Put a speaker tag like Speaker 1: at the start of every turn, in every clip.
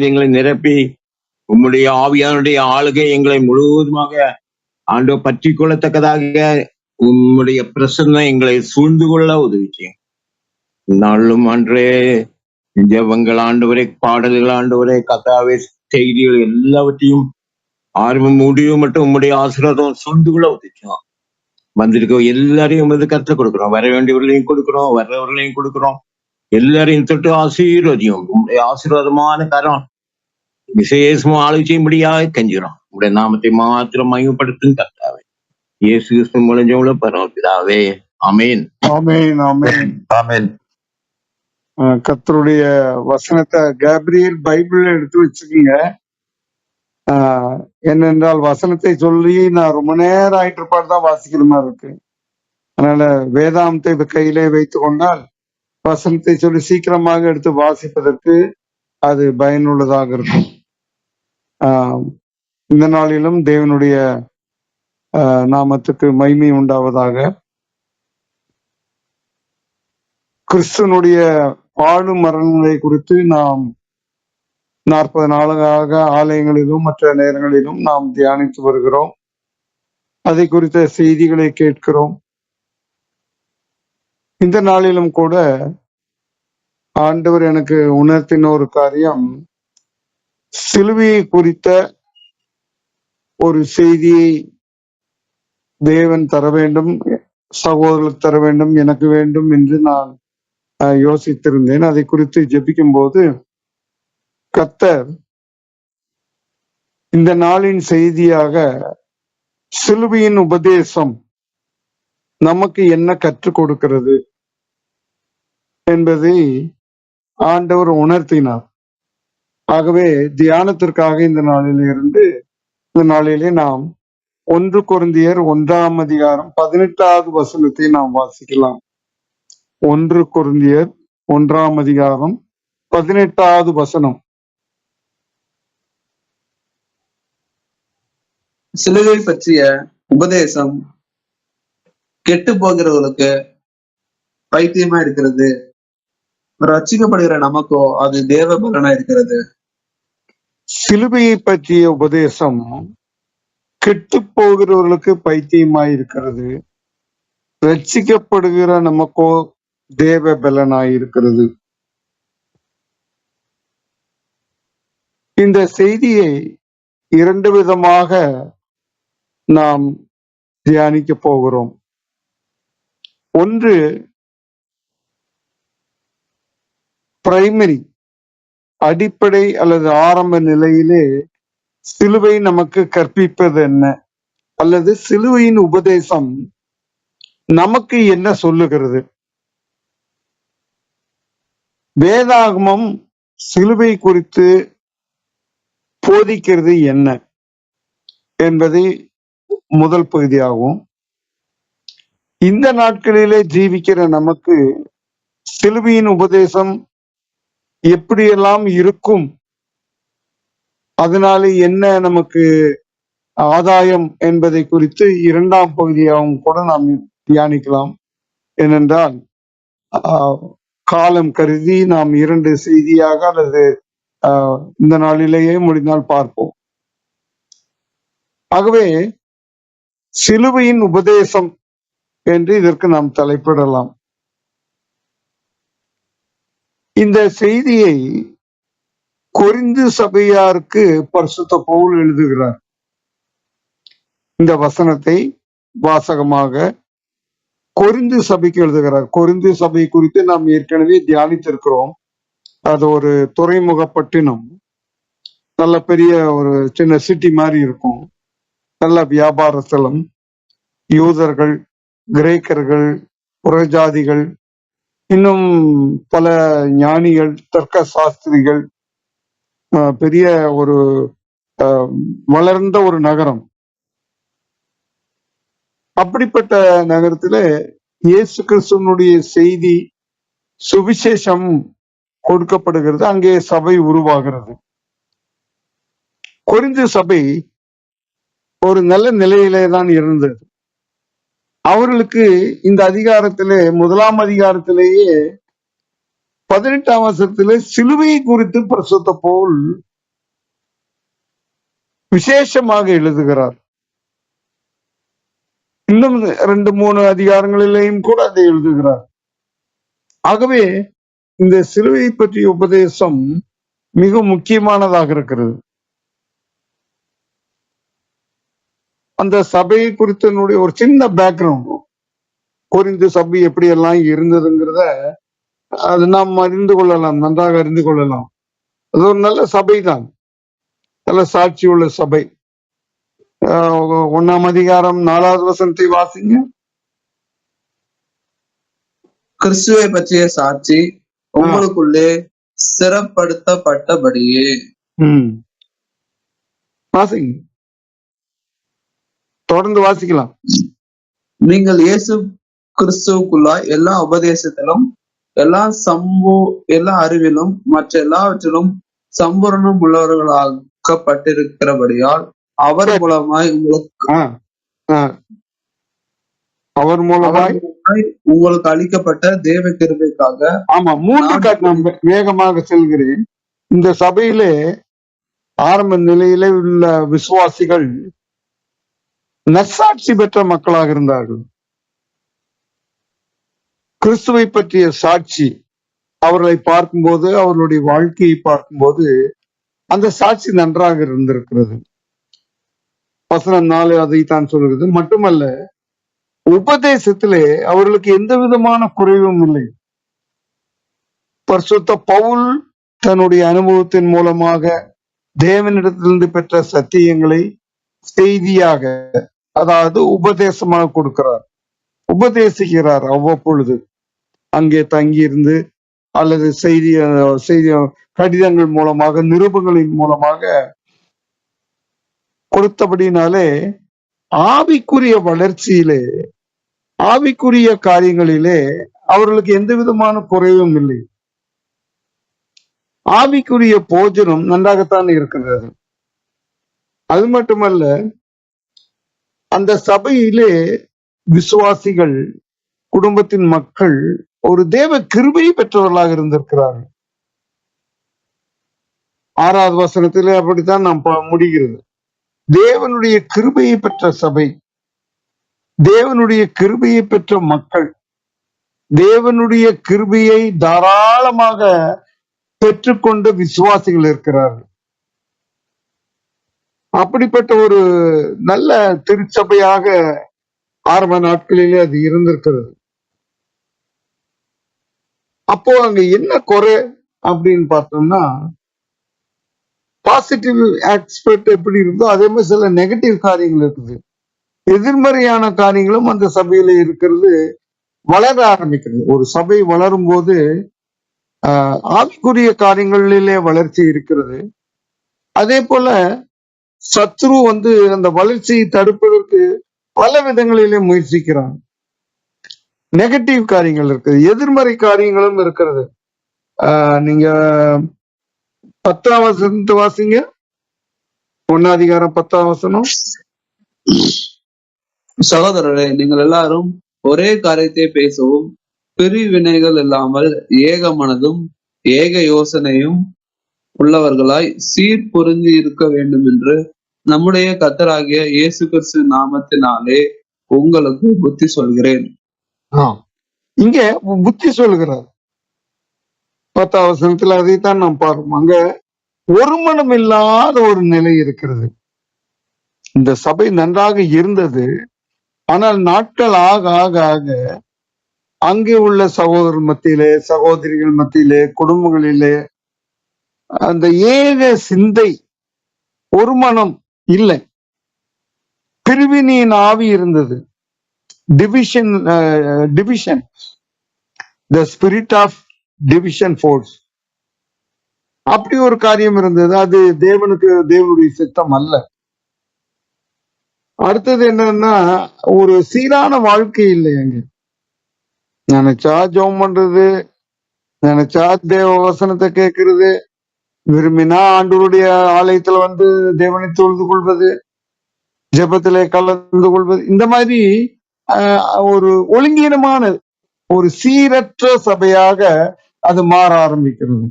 Speaker 1: எங்களை நிரப்பி உம்முடைய ஆவியானுடைய ஆளுகை எங்களை முழுவதுமாக ஆண்டவர் பற்றி கொள்ளத்தக்கதாக உம்முடைய பிரசன்னம் எங்களை சூழ்ந்து கொள்ள உதவி செய்யும். நாளும் அன்றே ஜெபங்கள் ஆண்டவரே, பாடல்கள் ஆண்டவரே, கதாவே, செய்திகள் எல்லாவற்றையும் ஆர்வம் முடிவு மட்டும் உம்முடைய ஆசீர்வாதம் சூழ்ந்து கொள்ள உதவி செய்யும். வந்திருக்க எல்லாரையும் வந்து கற்றுக் கொடுக்குறோம், வர வேண்டியவர்களையும் கொடுக்குறோம், வர்றவர்களையும் கொடுக்குறோம். எல்லாரையும் தொட்டு ஆசீர்வதியும். உங்களுடைய ஆசீர்வாதமான கரம் விசேஷமா ஆலோசியும்படியாக கெஞ்சுறோம். உங்களுடைய நாமத்தை மாத்திரம் மையப்படுத்தும் கர்த்தாவே, இயேசு கிறிஸ்து மூலஞ்சவங்கள பரமபிதாவே, ஆமேன்.
Speaker 2: ஆமேன், ஆமேன்,
Speaker 1: ஆமேன்.
Speaker 2: கர்த்தருடைய வசனத்தை கேப்ரியல் பைபிள் எடுத்து வச்சுக்கோங்க. என்னென்றால் வசனத்தை சொல்லி நான் ரொம்ப நேரம் ஆயிட்டு தான் வாசிக்கிற மாதிரி இருக்கு. அதனால வேதாந்தத்தை கையிலே வைத்து கொண்டால் வசனத்தை சொல்லி சீக்கிரமாக எடுத்து வாசிப்பதற்கு அது பயனுள்ளதாக இருக்கும். இந்த நாளிலும் தேவனுடைய நாமத்துக்கு மகிமை உண்டாவதாக. கிறிஸ்துவனுடைய வாழும் மரணங்களை குறித்து நாம் 40 நாளாக ஆலயங்களிலும் மற்ற நேரங்களிலும் நாம் தியானித்து வருகிறோம். அதை குறித்த செய்திகளை கேட்கிறோம். இந்த நாளிலும் கூட ஆண்டவர் எனக்கு உணர்த்தின ஒரு காரியம், சிலுவையை குறித்த ஒரு செய்தியை தேவன் தர வேண்டும், சகோதரர்களுக்கு தர வேண்டும், எனக்கு வேண்டும் என்று நான் யோசித்திருந்தேன். அதை குறித்து ஜெபிக்கும் போது கர்த்தர் இந்த நாளின் செய்தியாக சிலுவையின் உபதேசம் நமக்கு என்ன கற்றுக் கொடுக்கிறது என்பதை ஆண்டவர் உணர்த்தினார். ஆகவே தியானத்திற்காக இந்த நாளிலே நாம் 1 கொரிந்தியர் 1ஆம் அதிகாரம் 18வது வசனத்தை நாம் வாசிக்கலாம். 1 கொரிந்தியர் 1ஆம் அதிகாரம் 18வது வசனம்.
Speaker 3: சிலுவை பற்றிய உபதேசம் கெட்டு போகிறவர்களுக்கு பைத்தியமா இருக்கிறது, ரட்சிக்கப்படுகிற நமக்கோ அது தேவ பலனா இருக்கிறது.
Speaker 2: சிலுவையை பற்றிய உபதேசம் கெட்டு போகிறவர்களுக்கு பைத்தியமாய் இருக்கிறது, ரட்சிக்கப்படுகிற நமக்கோ தேவ பலனாய் இருக்கிறது. இந்த செய்தியை 2 விதமாக நாம் தியானிக்க போகிறோம். ஒன்று பிரைமரி, அடிப்படை அல்லது ஆரம்ப நிலையிலே சிலுவை நமக்கு கற்பிப்பது என்ன, அல்லது சிலுவையின் உபதேசம் நமக்கு என்ன சொல்லுகிறது, வேதாகமம் சிலுவை குறித்து போதிக்கிறது என்ன என்பதை முதல் பகுதியாகும். இந்த நாட்களிலே ஜீவிக்கிற நமக்கு சிலுவையின் உபதேசம் எப்படியெல்லாம் இருக்கும், அதனால என்ன நமக்கு ஆதாயம் என்பதை குறித்து 2ஆம் பகுதியாகவும் கூட நாம் தியானிக்கலாம். ஏனென்றால் காலம் கருதி நாம் 2 செய்தியாக அல்லது இந்த நாளிலேயே முடிந்தால் பார்ப்போம். ஆகவே சிலுவையின் உபதேசம் என்று இதற்கு நாம் தலைப்பிடலாம். இந்த செய்தியை கொரிந்து சபையாருக்கு பரிசுத்த பவுல் எழுதுகிறார். இந்த வசனத்தை வாசகமாக கொரிந்து சபைக்கு எழுதுகிறார். கொரிந்து சபை குறித்து நாம் ஏற்கனவே தியானித்திருக்கிறோம். அது ஒரு துறைமுகப்பட்டினம், நல்ல பெரிய ஒரு சின்ன சிட்டி மாதிரி இருக்கும், நல்ல வியாபார ஸ்தலம். யூதர்கள், கிரேக்கர்கள், புறஜாதிகள், இன்னும் பல ஞானிகள், தர்க்க சாஸ்திரிகள், பெரிய ஒரு வளர்ந்த ஒரு நகரம். அப்படிப்பட்ட நகரத்துல இயேசு கிறிஸ்துவனுடைய செய்தி, சுவிசேஷம் கொடுக்கப்படுகிறது. அங்கே சபை உருவாகிறது. கொரிந்து சபை ஒரு நல்ல நிலையிலே தான் இருந்தது. அவர்களுக்கு இந்த அதிகாரத்திலே, 1ஆம் அதிகாரத்திலேயே 18ஆம் வசனத்திலே சிலுவையை குறித்து பரிசுத்த பவுல் விசேஷமாக எழுதுகிறார். இன்னும் 2-3 அதிகாரங்களிலேயும் கூட அதை எழுதுகிறார். ஆகவே இந்த சிலுவை பற்றிய உபதேசம் மிக முக்கியமானதாக இருக்கிறது. அந்த சபையை குறித்த ஒரு சின்ன பேக்ரவுண்ட், கொரிந்து சபை எப்படி எல்லாம் இருந்ததுங்கிறத அது நாம் அறிந்து கொள்ளலாம், நன்றாக அறிந்து கொள்ளலாம். அது ஒரு நல்ல சபை தான், நல்ல சாட்சி உள்ள சபை. 1ஆம் அதிகாரம் 4வது வசனத்தை வாசிங்க.
Speaker 3: கிறிஸ்துவை பற்றிய சாட்சி உங்களுக்குள்ளே ஸ்திரப்படுத்தப்பட்டபடியே.
Speaker 2: வாசிங்க, தொடர்ந்து வாசிக்கலாம்.
Speaker 3: நீங்கள் இயேசு கிறிஸ்துவுக்குள்ளாய் எல்லா உபதேசத்திலும் எல்லா அறிவிலும் மற்ற எல்லாவற்றிலும் சம்பூரணம் உள்ளவர்களாக்கப்பட்டிருக்கிறபடியால் அவர் மூலமாய் உங்களுக்கு அளிக்கப்பட்ட தேவ கிருபைக்காக.
Speaker 2: ஆமா, 3 வேகமாக செல்கிறேன். இந்த சபையிலே ஆரம்ப நிலையிலே உள்ள விசுவாசிகள் நற்சாட்சி பெற்ற மக்களாக இருந்தார்கள். கிறிஸ்துவை பற்றிய சாட்சி அவர்களை பார்க்கும்போது, அவர்களுடைய வாழ்க்கையை பார்க்கும்போது அந்த சாட்சி நன்றாக இருந்திருக்கிறது. வசனம் 4 அதைத்தான் சொல்கிறது. மட்டுமல்ல, உபதேசத்திலே அவர்களுக்கு எந்த விதமான குறைவும் இல்லை. பரிசுத்த பவுல் தன்னுடைய அனுபவத்தின் மூலமாக தேவனிடத்திலிருந்து பெற்ற சத்தியங்களை செய்தியாக, அதாவது உபதேசமாக கொடுக்கிறார், உபதேசிக்கிறார். அவ்வப்பொழுது அங்கே தங்கியிருந்து அல்லது செய்தி கடிதங்கள் மூலமாக, நிருபங்களின் மூலமாக கொடுத்தபடினாலே ஆவிக்குரிய வளர்ச்சியிலே, ஆவிக்குரிய காரியங்களிலே அவர்களுக்கு எந்த விதமான குறைவும் இல்லை. ஆவிக்குரிய போஜனம் நன்றாகத்தான் இருக்கிறது. அது மட்டுமல்ல, அந்த சபையிலே விசுவாசிகள், குடும்பத்தின் மக்கள் ஒரு தேவ கிருபை பெற்றவர்களாக இருந்திருக்கிறார்கள். 6வது வசனத்திலே அப்படித்தான் நாம் முடிகிறது. தேவனுடைய கிருபையை பெற்ற சபை, தேவனுடைய கிருபையை பெற்ற மக்கள், தேவனுடைய கிருபையை தாராளமாக பெற்றுக்கொண்ட விசுவாசிகள் இருக்கிறார்கள். அப்படிப்பட்ட ஒரு நல்ல திருச்சபையாக ஆரம்ப நாட்களிலே அது இருந்திருக்கிறது. அப்போ அங்க என்ன குறை அப்படின்னு பார்த்தோம்னா, பாசிட்டிவ் ஆஸ்பெக்ட் எப்படி இருந்தோ அதே மாதிரி சில நெகட்டிவ் காரியங்கள் இருக்குது. எதிர்மறையான காரியங்களும் அந்த சபையில இருக்கிறது வளர ஆரம்பிக்கிறது. ஒரு சபை வளரும் போது ஆவிக்குரிய காரியங்களிலே வளர்ச்சி இருக்கிறது. அதே போல சத்ரு அந்த வளர்ச்சியை தடுப்பதற்கு பல விதங்களிலே முயற்சிக்கிறான். நெகட்டிவ் காரியங்கள் இருக்குது, எதிர்மறை காரியங்களும் இருக்கிறது. நீங்க 10ஆம் வசனத்தை வாசிங்க. 1ஆம் அதிகாரம் 10ஆம் வசனம்.
Speaker 3: சகோதரரே, நீங்கள் எல்லாரும் ஒரே காரியத்தை பேசவும், பிரிவினைகள் இல்லாமல் ஏக மனதும் ஏக யோசனையும் உள்ளவர்களாய் சீர் பொருந்தி இருக்க வேண்டும் என்று நம்முடைய கர்த்தராகிய இயேசு கிறிஸ்து நாமத்தினாலே உங்களுக்கு புத்தி சொல்கிறேன்.
Speaker 2: இங்க புத்தி சொல்கிறார் 10ஆம் வசனத்துல. அதைத்தான் நாம் பார்ப்போம். அங்க ஒரு மனம் இல்லாத ஒரு நிலை இருக்கிறது. இந்த சபை நன்றாக இருந்தது, ஆனால் நாட்கள் ஆக ஆக ஆக அங்கே உள்ள சகோதரர் மத்தியிலே, சகோதரிகள் மத்தியிலே, குடும்பங்களிலே அந்த ஏக சிந்தை, ஒரு மனம் இல்லை, பிரிவினையின் ஆவி இருந்தது. Division, the spirit of division force, அப்படி ஒரு காரியம் இருந்தது. அது தேவனுடைய சித்தம் அல்ல. அடுத்தது என்னன்னா, ஒரு சீரான வாழ்க்கை இல்லை. அங்க நினைச்சா ஜெபம் பண்றது, நினைச்சா தேவ வசனத்தை கேட்கறது, விரும்பினா ஆண்டவருடைய ஆலயத்துல தேவனை தொழுது கொள்வது, ஜெபத்திலே கலந்து கொள்வது, இந்த மாதிரி ஒரு ஒழுங்கீனமான ஒரு சீரற்ற சபையாக அது மாற ஆரம்பிக்கிறது.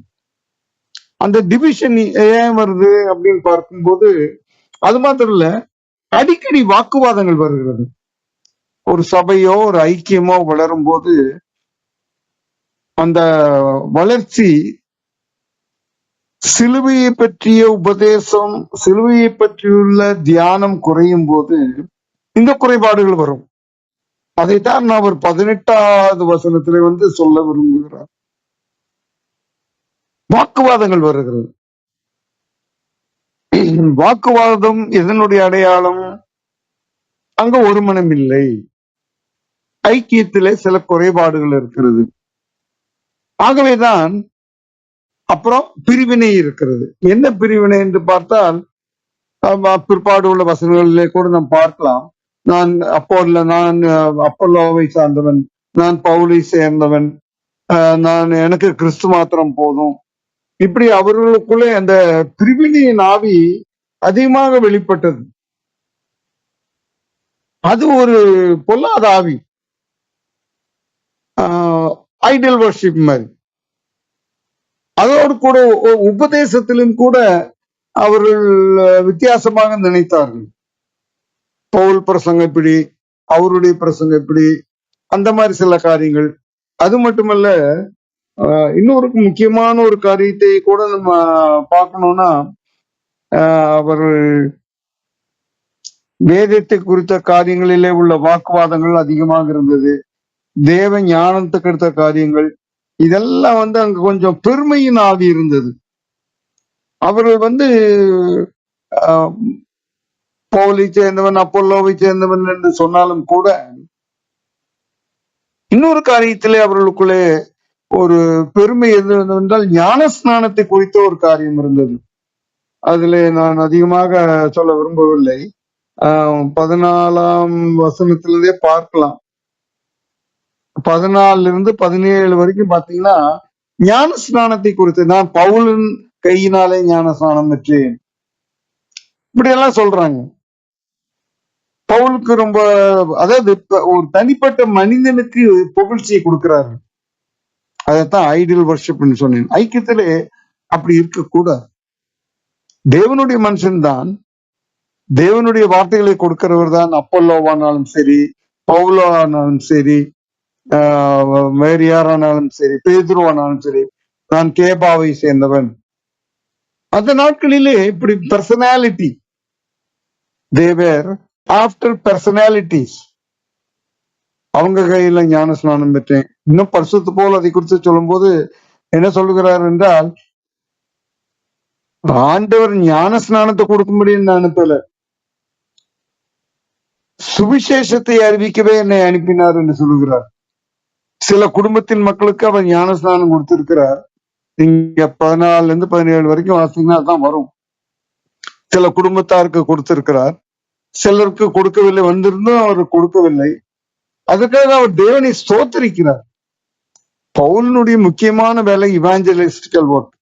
Speaker 2: அந்த டிவிஷன் ஏன் வருது அப்படின்னு பார்க்கும்போது அது மாத்திரம் இல்ல, அடிக்கடி வாக்குவாதங்கள் வருகிறது. ஒரு சபையோ ஒரு ஐக்கியமோ வளரும் போது அந்த வளர்ச்சி சிலுவையை பற்றிய உபதேசம், சிலுவையை பற்றியுள்ள தியானம் குறையும் போது இந்த குறைபாடுகள் வரும். அதைத்தான் அவர் 18வது வசனத்திலே சொல்ல விரும்புகிறார். வாக்குவாதங்கள் வருகிறது. வாக்குவாதம் எதனுடைய அடையாளம்? அங்க ஒரு மனம் இல்லை, ஐக்கியத்திலே சில குறைபாடுகள் இருக்கிறது. ஆகவேதான் அப்புறம் பிரிவினை இருக்கிறது. என்ன பிரிவினை என்று பார்த்தால் பிற்பாடு உள்ள வசனங்களிலே கூட நாம் பார்க்கலாம். நான் அப்போலோவை சார்ந்தவன், நான் பவுலை சேர்ந்தவன், நான் எனக்கு கிறிஸ்து மாத்திரம் போதும். இப்படி அவர்களுக்குள்ளே அந்த பிரிவினையின் ஆவி அதிகமாக வெளிப்பட்டது. அது ஒரு பொல்லாத ஆவி, ஐடல் வர்ஷிப் மாதிரி. அதோடு கூட உபதேசத்திலும் கூட அவர்கள் வித்தியாசமாக நினைத்தார்கள். பவுல் பிரசங்கம் இப்படி, அவருடைய பிரசங்கம் இப்படி, அந்த மாதிரி சில காரியங்கள். அது மட்டுமல்ல, இன்னொரு முக்கியமான ஒரு காரியத்தை கூட நம்ம பார்க்கணும்னா, அவர்கள் வேதத்தை குறித்த காரியங்களிலே உள்ள வாக்குவாதங்கள் அதிகமாக இருந்தது. தேவ ஞானத்துக்கு எடுத்த காரியங்கள் இதெல்லாம் அங்க கொஞ்சம் பெருமையின் ஆவி இருந்தது. அவர்கள் பவுலை சேர்ந்தவன், அப்போலோவை சேர்ந்தவன் என்று சொன்னாலும் கூட இன்னொரு காரியத்திலே அவர்களுக்குள்ளே ஒரு பெருமை என்றால் ஞான ஸ்நானத்தை குறித்த ஒரு காரியம் இருந்தது. அதிலே நான் அதிகமாக சொல்ல விரும்பவில்லை. 14ஆம் வசனத்திலிருந்தே பார்க்கலாம். 14 17 வரைக்கும் பாத்தீங்கன்னா ஞான ஸ்நானத்தை குறித்து, நான் பவுலின் கையினாலே ஞான ஸ்நானம் பெற்றேன், இப்படி எல்லாம் சொல்றாங்க. பவுலுக்கு ரொம்ப, அதாவது ஒரு தனிப்பட்ட மனிதனுக்கு புகழ்ச்சியை கொடுக்கிறாரு. அதைத்தான் ஐடியல் வர்ஷிப்னு சொன்னேன். ஐக்கியத்திலே அப்படி இருக்கக்கூடாது. தேவனுடைய மனுஷன்தான், தேவனுடைய வார்த்தைகளை கொடுக்கிறவர் தான். அப்போலோவானாலும் சரி, பவுலோ ஆனாலும் சரி, வேறு யாரானாலும் சரி, பேதுருவானாலும் சரி, நான் கேபாவை சேர்ந்தவன். அந்த நாட்களிலே இப்படி பர்சனாலிட்டி, தேவர் ஆஃப்டர் பர்சனாலிட்டிஸ். அவங்க கையில ஞான ஸ்நானம் பெற்றேன். இன்னும் பரிசுத்த போல் அதை குறித்து சொல்லும் போது என்ன சொல்லுகிறார் என்றால், ஆண்டவர் ஞான ஸ்நானத்தை கொடுக்கும்படின்னு நான் அனுப்பல, சுவிசேஷத்தை அறிவிக்கவே என்னை அனுப்பினார் என்று சொல்லுகிறார். சில குடும்பத்தின் மக்களுக்கு அவர் ஞான ஸ்நானம் கொடுத்திருக்கிறார். நீங்க 14 17 வரைக்கும் வாசிங்கன்னா தான் வரும். சில குடும்பத்தாருக்கு கொடுத்திருக்கிறார், சிலருக்கு கொடுக்கவில்லை, வந்திருந்தும் அவர் கொடுக்கவில்லை. அதுக்காக அவர் தேவனை ஸ்தோத்திரிக்கிறார். பவுலினுடைய முக்கியமான வேலை இவாஞ்சலிஸ்டிக்கல் ஒர்க்,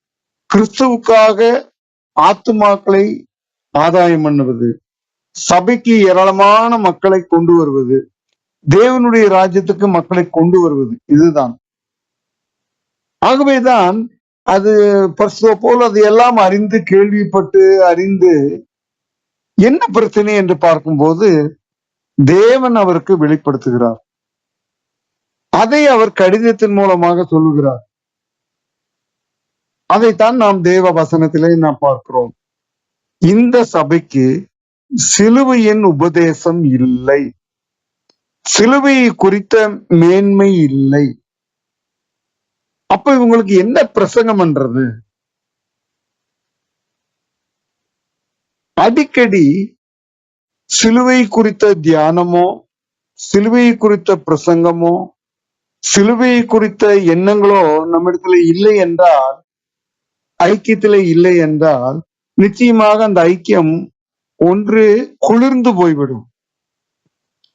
Speaker 2: கிறிஸ்துவுக்காக ஆத்துமாக்களை ஆதாயம் பண்ணுவது, சபைக்கு ஏராளமான மக்களை கொண்டு வருவது, தேவனுடைய ராஜ்யத்துக்கு மக்களை கொண்டு வருவது, இதுதான். ஆகவேதான் அது பரிசுத்த போல் அது எல்லாம் அறிந்து, கேள்விப்பட்டு அறிந்து என்ன பிரச்சனை என்று பார்க்கும்போது தேவன் அவருக்கு வெளிப்படுத்துகிறார். அதை அவர் கடிதத்தின் மூலமாக சொல்லுகிறார். அதைத்தான் நாம் தேவ வசனத்திலே நாம் பார்க்கிறோம். இந்த சபைக்கு சிலுவையின் உபதேசம் இல்லை, சிலுவையை குறித்த மேன்மை இல்லை. அப்ப இவங்களுக்கு என்ன பிரசங்கம் பண்றது? அடிக்கடி சிலுவை குறித்த தியானமோ, சிலுவை குறித்த பிரசங்கமோ, சிலுவை குறித்த எண்ணங்களோ நம்மிடத்துல இல்லை என்றால், ஐக்கியத்திலே இல்லை என்றால், நிச்சயமாக அந்த ஐக்கியம் ஒன்று குளிர்ந்து போய்விடும்,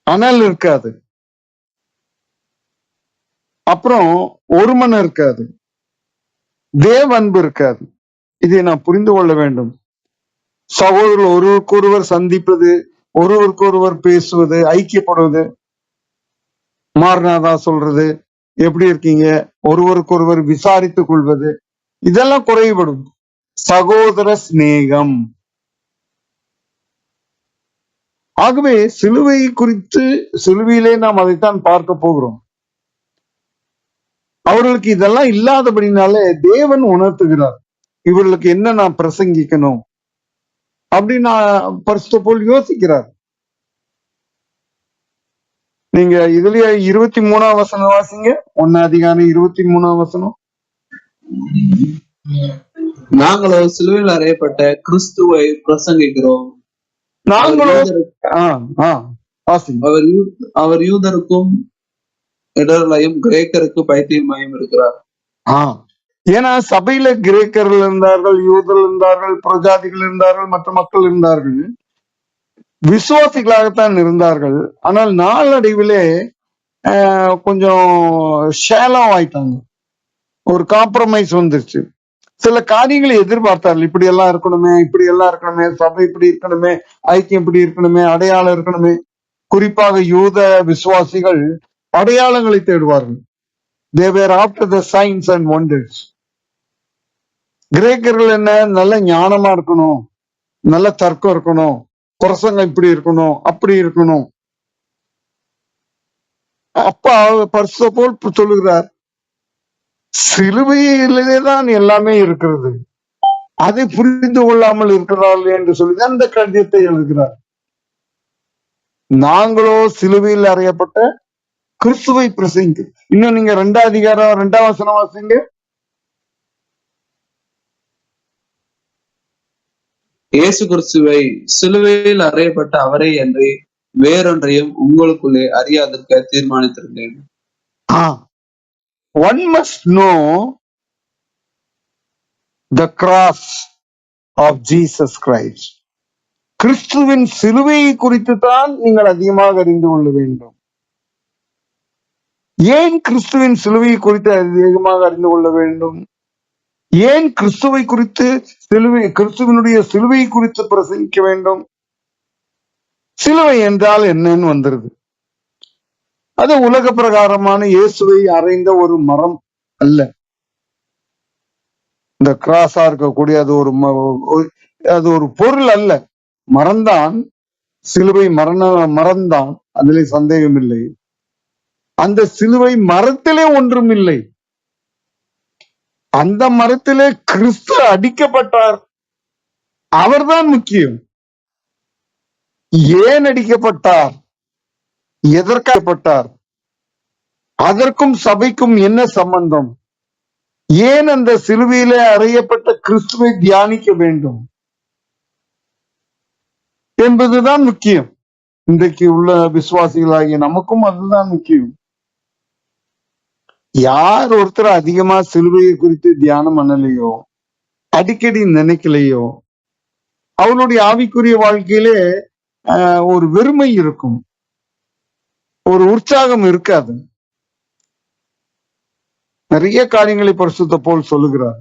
Speaker 2: அனல் இருக்காது, அப்புறம் ஒரு மனம் இருக்காது, தேவ அன்பு இருக்காது. இதை நான் புரிந்து கொள்ள வேண்டும். சகோதரர்கள் ஒருவருக்கொருவர் சந்திப்பது, ஒருவருக்கொருவர் பேசுவது, ஐக்கியப்படுவது, மார்நாதா சொல்றது, எப்படி இருக்கீங்க, ஒருவருக்கொருவர் விசாரித்துக் கொள்வது, இதெல்லாம் குறைபடும். சகோதர சிநேகம். ஆகவே சிலுவை குறித்து, சிலுவையிலே நாம் அதைத்தான் பார்க்க போகிறோம். அவர்களுக்கு இதெல்லாம் இல்லாதபடினாலே தேவன் உணர்த்துகிறார், இவர்களுக்கு என்ன நான் பிரசங்கிக்கணும் அப்படின்னு பரிசுத்த பவுல் யோசிக்கிறார். நீங்க இதுலயே 23ஆம் வசனம் வாசிங்க. 1 அதிகாரம் 23ஆம் வசனம்.
Speaker 3: நாங்களோ சிலுவையில் அறையப்பட்ட கிறிஸ்துவை பிரசங்கிக்கிறோம். அவர்
Speaker 2: நாங்களோ
Speaker 3: யூதருக்கு-
Speaker 2: வாசிங்க.
Speaker 3: அவர் யூதருக்கும் இடர்களையும் கிரேக்கருக்கு பைத்தியமாயும் இருக்கிறார்.
Speaker 2: ஏன்னா சபையில கிரேக்கர்கள் இருந்தார்கள், யூதர்கள் இருந்தார்கள், பிரஜாதிகள் இருந்தார்கள், மற்ற மக்கள் இருந்தார்கள், விசுவாசிகளாகத்தான் இருந்தார்கள். ஆனால் நாளடைவிலே கொஞ்சம் ஷேலம் ஆயிட்டாங்க, ஒரு காம்ப்ரமைஸ் வந்துருச்சு. சில காரியங்களை எதிர்பார்த்தார்கள், இப்படி எல்லாம் இருக்கணுமே, இப்படி எல்லாம் இருக்கணுமே, சபை இப்படி இருக்கணுமே, ஐக்கியம் இப்படி இருக்கணுமே, அடையாளம் இருக்கணுமே. குறிப்பாக யூத விசுவாசிகள் அடையாளங்களை தேடுவார்கள். They were after the signs and wonders. கிரேக்கர்கள் என்ன, நல்ல ஞானமா இருக்கணும், நல்ல தர்க்கம் இருக்கணும், பிரசங்கம் இப்படி இருக்கணும், அப்படி இருக்கணும். அப்ப பரிசுத்த பவுல் சொல்லுகிறார், சிலுவையிலே தான் எல்லாமே இருக்கிறது, அதை புரிந்து கொள்ளாமல் இருக்கிறார்கள் என்று சொல்லிதான் இந்த கடிதத்தை எழுதுகிறார். நாங்களோ சிலுவையில் அறையப்பட்ட கிறிஸ்துவை பிரசங்கி. இன்னும் நீங்க 2 அதிகாரம் 2ஆம் வசனம் வாசிங்க.
Speaker 3: இயேசு கிறிஸ்துவை சிலுவையில் அறையப்பட்ட அவரை அன்றி வேறொன்றையும் உங்களுக்குள்ளே அறியாதிருக்க தீர்மானித்திருந்தேன்.
Speaker 2: One must know the cross of Jesus Christ. கிறிஸ்துவின் சிலுவையை குறித்து தான் நீங்கள் அதிகமாக அறிந்து கொள்ள வேண்டும். ஏன் கிறிஸ்துவின் சிலுவையை குறித்து அதிகமாக அறிந்து கொள்ள வேண்டும்? ஏன் கிறிஸ்துவை குறித்து கிறிஸ்துவனுடைய சிலுவையை குறித்து பிரசங்கிக்க வேண்டும்? சிலுவை என்றால் என்னன்னு வந்துருது. அது உலக பிரகாரமான இயேசுவை அறைந்த ஒரு மரம் அல்ல. இந்த கிராஸா இருக்கக்கூடிய அது ஒரு பொருள் அல்ல, மரம்தான். சிலுவை மரம்தான், அதிலே சந்தேகம் இல்லை. அந்த சிலுவை மரத்திலே ஒன்றும் இல்லை. அந்த மரத்திலே கிறிஸ்து அடிக்கப்பட்டார், அவர்தான் முக்கியம். ஏன் அடிக்கப்பட்டார், எதற்காகப்பட்டார், அதற்கும் சபைக்கும் என்ன சம்பந்தம், ஏன் அந்த சிலுவையிலே அறையப்பட்ட கிறிஸ்துவை தியானிக்க வேண்டும் என்பதுதான் முக்கியம். இன்றைக்கு உள்ள விசுவாசிகளாகிய நமக்கும் அதுதான் முக்கியம். யார் ஒருத்தர் அதிகமா சிலுவையை குறித்து தியானம் பண்ணலையோ, அடிக்கடி நினைக்கலையோ, அவனுடைய ஆவிக்குரிய வாழ்க்கையிலே ஒரு வெறுமை இருக்கும், ஒரு உற்சாகம் இருக்காது. நிறைய காரியங்களை பரிசுத்த பவுல் சொல்லுகிறார்.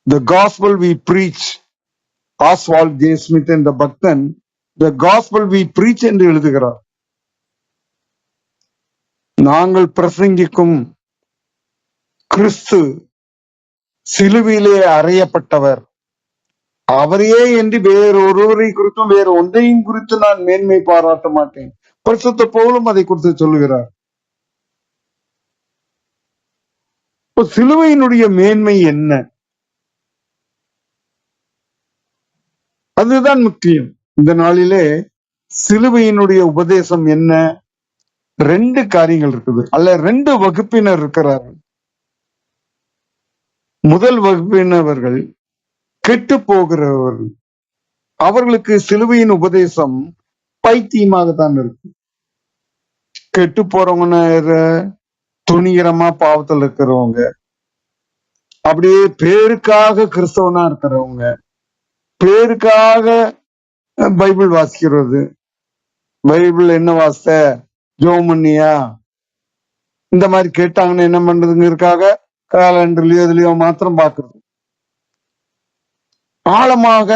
Speaker 2: The gospel we preach, Oswald J Smith என்ற பக்தன் the gospel we preach என்று எழுதுகிறார். நாங்கள் பிரசங்கிக்கும் கிறிஸ்து சிலுவையிலே அறையப்பட்டவர், அவரையே என்று வேறொருவரை குறித்தும் வேற ஒன்றையும் குறித்து நான் மேன்மை பாராட்ட மாட்டேன். பரிசுத்த பவுலும் அதை குறித்து சொல்லுகிறார். சிலுவையினுடைய மேன்மை என்ன, அதுதான் முக்கியம். இந்த நாளிலே சிலுவையினுடைய உபதேசம் என்ன? 2 காரியங்கள் இருக்குது, அல்ல 2 வகுப்பினர் இருக்கிறார்கள். முதல் வகுப்பினவர்கள் கெட்டு போகிறவர்கள். அவர்களுக்கு சிலுவையின் உபதேசம் பைத்தியமாகத்தான் இருக்கு. கெட்டு போறவங்க துணிகரமா பாவத்தில் இருக்கிறவங்க, அப்படியே பேருக்காக கிறிஸ்தவனா இருக்கிறவங்க, பேருக்காக பைபிள் வாசிக்கிறது, பைபிள் என்ன வாசித்த, ஜோம் பண்ணியா, இந்த மாதிரி கேட்டாங்கன்னு என்ன பண்றதுங்கிறதுக்காக காலண்டர்லயோ இதுலயோ மாத்திரம் பாக்குறது. ஆழமாக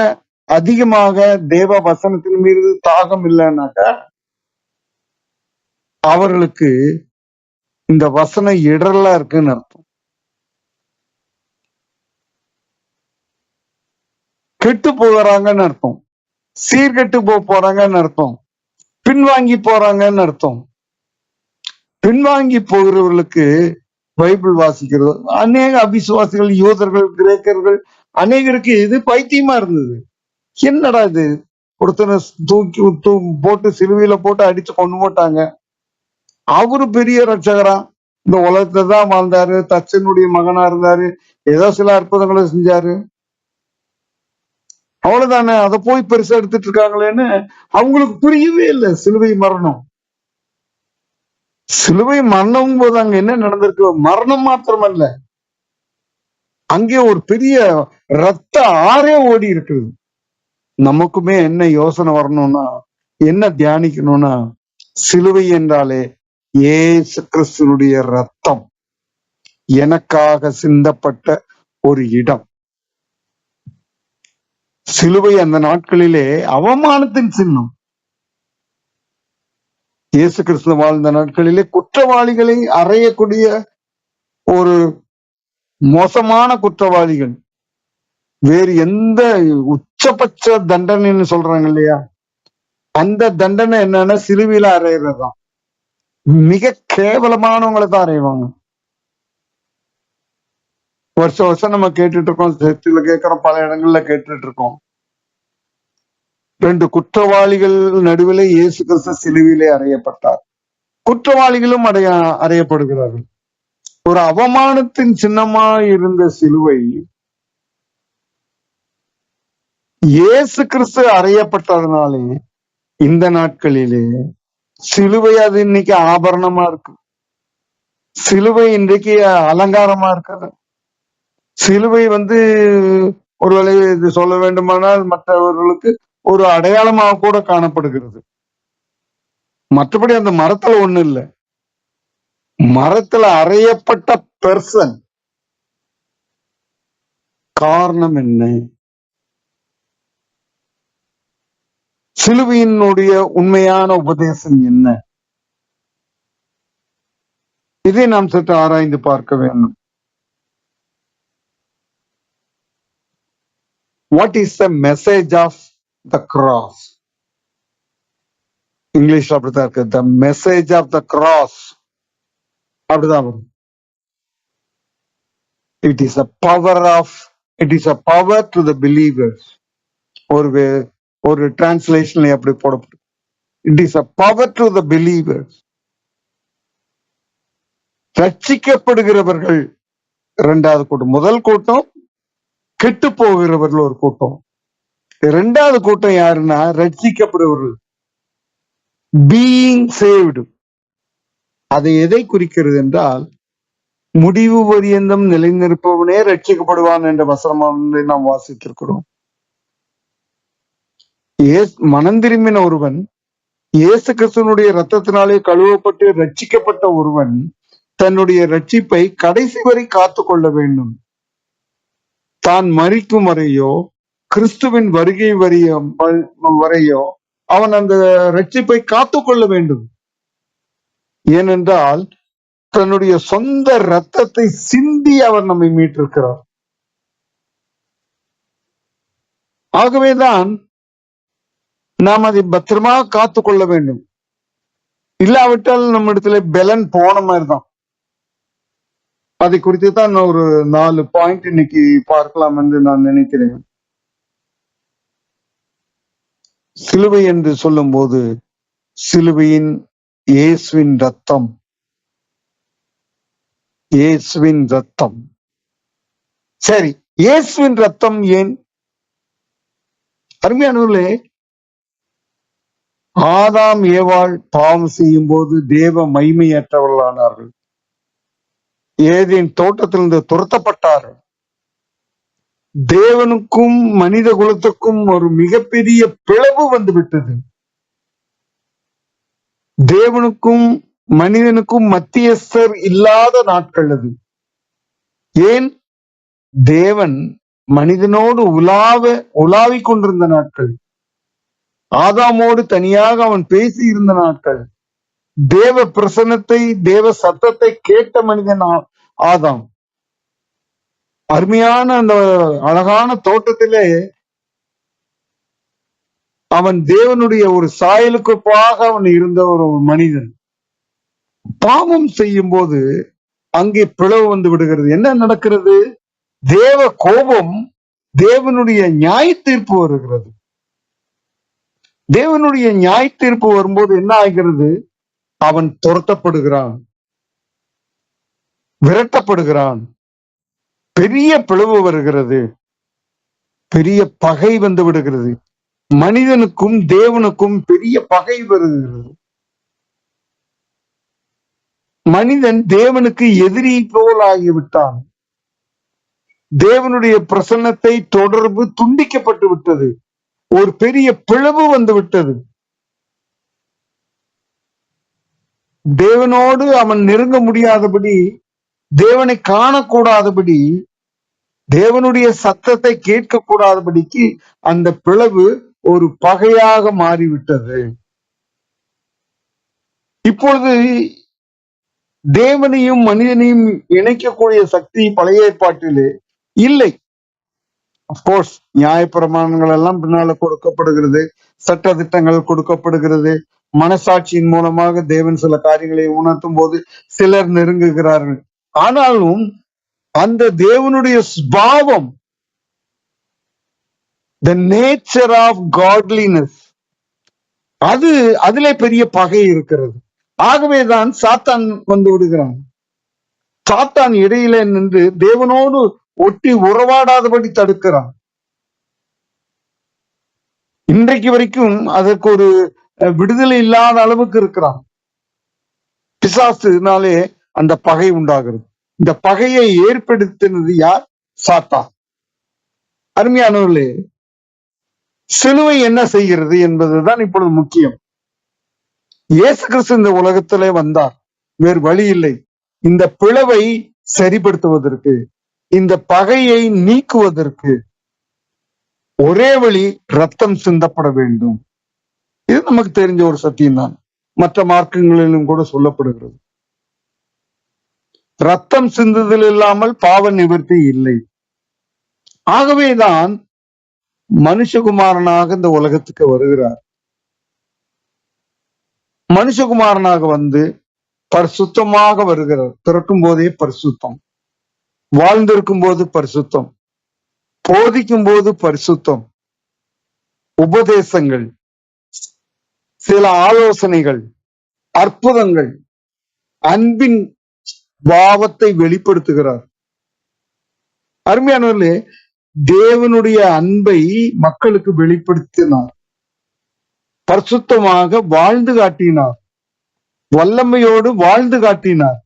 Speaker 2: அதிகமாக தேவ வசனத்தின் மீது தாகம் இல்லைன்னாக்கா அவர்களுக்கு இந்த வசனம் இடரலா இருக்குன்னு அர்த்தம். கெட்டு போகிறாங்கன்னு அர்த்தம். சீர்கெட்டு போறாங்கன்னு அர்த்தம். பின்வாங்கி போறாங்கன்னு அர்த்தம். பின்வாங்கி போகிறவர்களுக்கு பைபிள் வாசிக்கிறது அநேக அவிசுவாசிகள், யூதர்கள், கிரேக்கர்கள் அநேகருக்கு இது பைத்தியமா இருந்தது. என்னடா இது, ஒருத்தனை போட்டு சிலுவையில போட்டு அடிச்சு கொண்டு போட்டாங்க, அவரு பெரிய ரட்சகரா இந்த உலகத்துல தான் வாழ்ந்தாரு, தச்சனுடைய மகனா இருந்தாரு, ஏதோ சில அற்புதங்களை செஞ்சாரு, அவ்வளவுதானே, அதை போய் பெருசா எடுத்துட்டு இருக்காங்களேன்னு அவங்களுக்கு புரியவே இல்லை. சிலுவை மரணம், சிலுவை மரணம் போது அங்க என்ன நடந்திருக்கு? மரணம் மாத்திரமல்ல, அங்கே ஒரு பெரிய ரத்த ஆறே ஓடி இருக்குது. நமக்குமே என்ன யோசனை வரணும்னா, என்ன தியானிக்கணும்னா, சிலுவை என்றாலே இயேசு கிறிஸ்துனுடைய ரத்தம் எனக்காக சிந்தப்பட்ட ஒரு இடம். சிலுவை அந்த நாட்களிலே அவமானத்தின் சின்னம். இயேசு கிறிஸ்து வாழ்ந்த நாட்களிலே குற்றவாளிகளை அறையக்கூடிய ஒரு மோசமான குற்றவாளிகள், வேறு எந்த உச்சபட்ச தண்டனைன்னு சொல்றாங்க இல்லையா, அந்த தண்டனை என்னன்னா சிலுவையில அறையிறதுதான். மிக கேவலமானவங்களை தான் அறைவாங்க. வருஷம் வருஷம் நம்ம கேட்டுட்டு இருக்கோம், சர்ச்சில் கேட்கிறோம், பல இடங்கள்ல கேட்டுட்டு இருக்கோம். 2 குற்றவாளிகள் நடுவில் இயேசு கிறிஸ்து சிலுவையிலே அறையப்பட்டார். குற்றவாளிகளும் அறையப்படுகிறார்கள். ஒரு அவமானத்தின் சின்னமா இருந்த சிலுவை இயேசு கிறிஸ்து அறையப்பட்டதுனாலே இந்த நாட்களிலே சிலுவை அது இன்னைக்கு ஆபரணமா இருக்கு. சிலுவை இன்றைக்கு அலங்காரமா இருக்கிறது. சிலுவை ஒருவேளை இது சொல்ல வேண்டுமானால் மற்றவர்களுக்கு ஒரு அடையாளமாக கூட காணப்படுகிறது. மற்றபடி அந்த மரத்துல ஒண்ணு இல்லை. மரத்துல அறையப்பட்ட பெர்சன். காரணம் என்ன? சிலுவையினுடைய உண்மையான உபதேசம் என்ன? இதை நாம் சற்று ஆராய்ந்து பார்க்க வேண்டும். What is the message of the cross? English அப்படித்தான் இருக்கு. The message of the cross அப்படிதான் வரும். It is a power to the believers. ஒரு டிரான்ஸ்லேஷன்ல எப்படி போடப்படும்? It is a power to the believers. ரட்சிக்கப்படுகிறவர்கள் இரண்டாவது கூட்டம். முதல் கூட்டம் கெட்டு போகிறவர்கள் ஒரு கூட்டம். இரண்டாவது கூட்டம் யாருன்னா ரட்சிக்கப்படுகிறவர்கள், பீயிங் சேவ்டு. அதை எதை குறிக்கிறது என்றால், முடிவு பரியந்தம் நிலைநிற்பவனே ரட்சிக்கப்படுவான் என்ற வசனமாக நாம் வாசித்திருக்கிறோம். மனம் திரும்பின ஒருவன், இயேசு கிறிஸ்துவனுடைய ரத்தத்தினாலே கழுவப்பட்டு ரட்சிக்கப்பட்ட ஒருவன் தன்னுடைய ரட்சிப்பை கடைசி வரை காத்து கொள்ள வேண்டும். தான் மரிக்கும் வரையோ கிறிஸ்துவின் வருகை வரையோ அவன் அந்த ரட்சிப்பை காத்து கொள்ள வேண்டும். ஏனென்றால் தன்னுடைய சொந்த ரத்தத்தை சிந்தி அவர் நம்மை மீட்டிருக்கிறார். ஆகவேதான் நாம் அதை பத்திரமாக காத்து கொள்ள வேண்டும். இல்லாவிட்டால் நம்ம இடத்துல பெலன் போன மாதிரிதான். அதை குறித்து தான் ஒரு 4 பாயிண்ட் இன்னைக்கு பார்க்கலாம் என்று நான் நினைக்கிறேன். சிலுவை என்று சொல்லும் போது சிலுவையின் இயேசுவின் ரத்தம், இயேசுவின் ரத்தம். சரி, இயேசுவின் ரத்தம் ஏன்? அருமையானவர்களே, ஆதாம் ஏவாள் பாவம் செய்யும் போது தேவ மகிமையற்றவர்களானார்கள். ஏதேன் தோட்டத்திலிருந்து துரத்தப்பட்டார்கள். தேவனுக்கும் மனித குலத்துக்கும் ஒரு மிகப்பெரிய பிளவு வந்துவிட்டது. தேவனுக்கும் மனிதனுக்கும் மத்தியஸ்தர் இல்லாத நாட்கள் அது. ஏன்? தேவன் மனிதனோடு உலாவிக் கொண்டிருந்த நாட்கள். ஆதாமோடு தனியாக அவன் பேசி இருந்த நாட்கள். தேவ பிரசன்னத்தை, தேவ சத்தத்தை கேட்ட மனிதன் ஆதாம். அருமையான அந்த அழகான தோட்டத்திலே அவன் தேவனுடைய ஒரு சாயலுக்கு ஒப்பாக அவன் இருந்த ஒரு மனிதன். பாவம் செய்யும் போது அங்கே பிளவு வந்து விடுகிறது. என்ன நடக்கிறது? தேவ கோபம், தேவனுடைய நியாய தீர்ப்பு வருகிறது. தேவனுடைய நியாய தீர்ப்பு வரும்போது என்ன ஆகிறது? அவன் துரத்தப்படுகிறான், விரட்டப்படுகிறான், பெரிய பிளவு வருகிறது, பெரிய பகை வந்து விடுகிறது. மனிதனுக்கும் தேவனுக்கும் பெரிய பகை வருகிறது. மனிதன் தேவனுக்கு எதிரி போல் ஆகிவிட்டான். தேவனுடைய பிரசன்னத்தை தொடர்பு துண்டிக்கப்பட்டு விட்டது. ஒரு பெரிய பிளவு வந்து விட்டது. தேவனோடு அவன் நெருங்க முடியாதபடி, தேவனை காணக்கூடாதபடி, தேவனுடைய சத்தத்தை கேட்க கூடாதபடிக்கு அந்த பிளவு ஒரு பகையாக மாறிவிட்டது. இப்பொழுது தேவனையும் மனிதனையும் இணைக்கக்கூடிய சக்தி பழைய ஏற்பாட்டிலே இல்லை. அப்கோர்ஸ் நியாயப்பிரமாணங்கள் எல்லாம் பின்னால கொடுக்கப்படுகிறது, சட்ட திட்டங்கள் கொடுக்கப்படுகிறது. மனசாட்சியின் மூலமாக தேவன் சில காரியங்களை உணர்த்தும் போது சிலர் நெருங்குகிறார்கள். ஆனாலும் அந்த தேவனுடைய சுபாவம், the nature of godliness, அதிலே பெரிய பகை இருக்கிறது. ஆகவேதான் சாத்தான் வந்து விடுகிறான். சாத்தான் இடையிலே நின்று தேவனோடு ஒட்டி உறவாடாதபடி தடுக்கிறான். இன்றைக்கு வரைக்கும் அதற்கு ஒரு விடுதலை இல்லாத அளவுக்கு இருக்கிறான். பிசாசுனாலே அந்த பகை உண்டாகிறது. இந்த பகையை ஏற்படுத்தினது யார்? சாத்தான். அருமையானவர்களே, சிலுவை என்ன செய்கிறது என்பதுதான் இப்பொழுது முக்கியம். இயேசு கிறிஸ்து இந்த உலகத்திலே வந்தார், வேறு வழி இல்லை. இந்த பிளவை சரிப்படுத்துவதற்கு, இந்த பகையை நீக்குவதற்கு ஒரே வழி ரத்தம் சிந்தப்பட வேண்டும். இது நமக்கு தெரிஞ்ச ஒரு சத்தியம் தான். மற்ற மார்க்கங்களிலும் கூட சொல்லப்படுகிறது. ரத்தம் சிந்துதல் இல்லாமல் பாவ நிவர்த்தி இல்லை. ஆகவேதான் மனுஷகுமாரனாக இந்த உலகத்துக்கு வருகிறார். மனுஷகுமாரனாக வந்து பரிசுத்தமாக வருகிறார். பிறக்கும் போதே பரிசுத்தம், வாழ்ந்திருக்கும் போது பரிசுத்தம், போதிக்கும் போது பரிசுத்தம், உபதேசங்கள், சில ஆலோசனைகள், அற்புதங்கள், அன்பின் பாவத்தை வெளிப்படுத்துகிறார். அருமையானவர்களே, தேவனுடைய அன்பை மக்களுக்கு வெளிப்படுத்தினார். பரிசுத்தமாக வாழ்ந்து காட்டினார். வல்லமையோடு வாழ்ந்து காட்டினார்.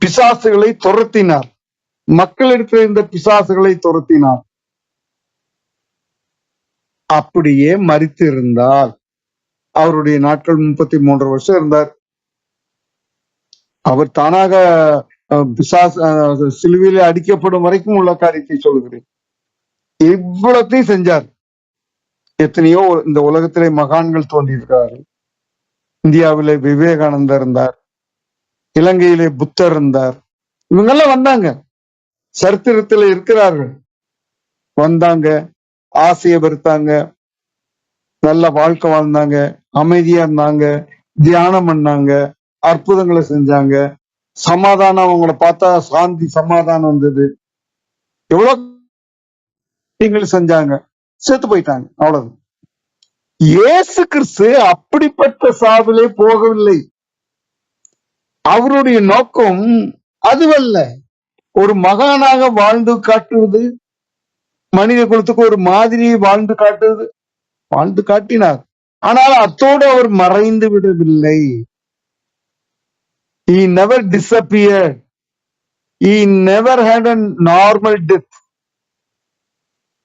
Speaker 2: பிசாசுகளை துரத்தினார். மக்களிடத்தில் இருந்த பிசாசுகளை துரத்தினார். அப்படியே மரித்து இருந்தால், அவருடைய நாட்கள் 33 வருஷம் இருந்தார். அவர் தானாக சிலுவையிலே அடிக்கப்படும் வரைக்கும் உள்ள காரியத்தை சொல்கிறேன். இவ்வளத்தையும் செஞ்சார். எத்தனையோ இந்த உலகத்திலே மகான்கள் தோன்றியிருக்கிறார்கள். இந்தியாவிலே விவேகானந்தர் இருந்தார், இலங்கையிலே புத்தர் இருந்தார். இவங்கெல்லாம் வந்தாங்க, சரித்திரத்தில் இருக்கிறார்கள். வந்தாங்க, ஆசையை வெறுத்தாங்க, நல்ல வாழ்க்கை வாழ்ந்தாங்க, அமைதியா இருந்தாங்க, தியானம் பண்ணாங்க, அற்புதங்களை செஞ்சாங்க, சமாதானம். அவங்களை பார்த்தா சாந்தி, சமாதானம் வந்தது. எவ்வளவு செஞ்சாங்க, செத்து போயிட்டாங்க, அவ்வளவு. இயேசு கிறிஸ்து அப்படிப்பட்ட சாவிலே போகவில்லை. அவருடைய நோக்கம் அதுவல்ல. ஒரு மகானாக வாழ்ந்து காட்டுவது, மனித குலத்துக்கு ஒரு மாதிரியை வாழ்ந்து காட்டுவது, வாழ்ந்து காட்டினார். ஆனால் அத்தோடு அவர் மறைந்து விடவில்லை. He never disappeared. He never had a normal death.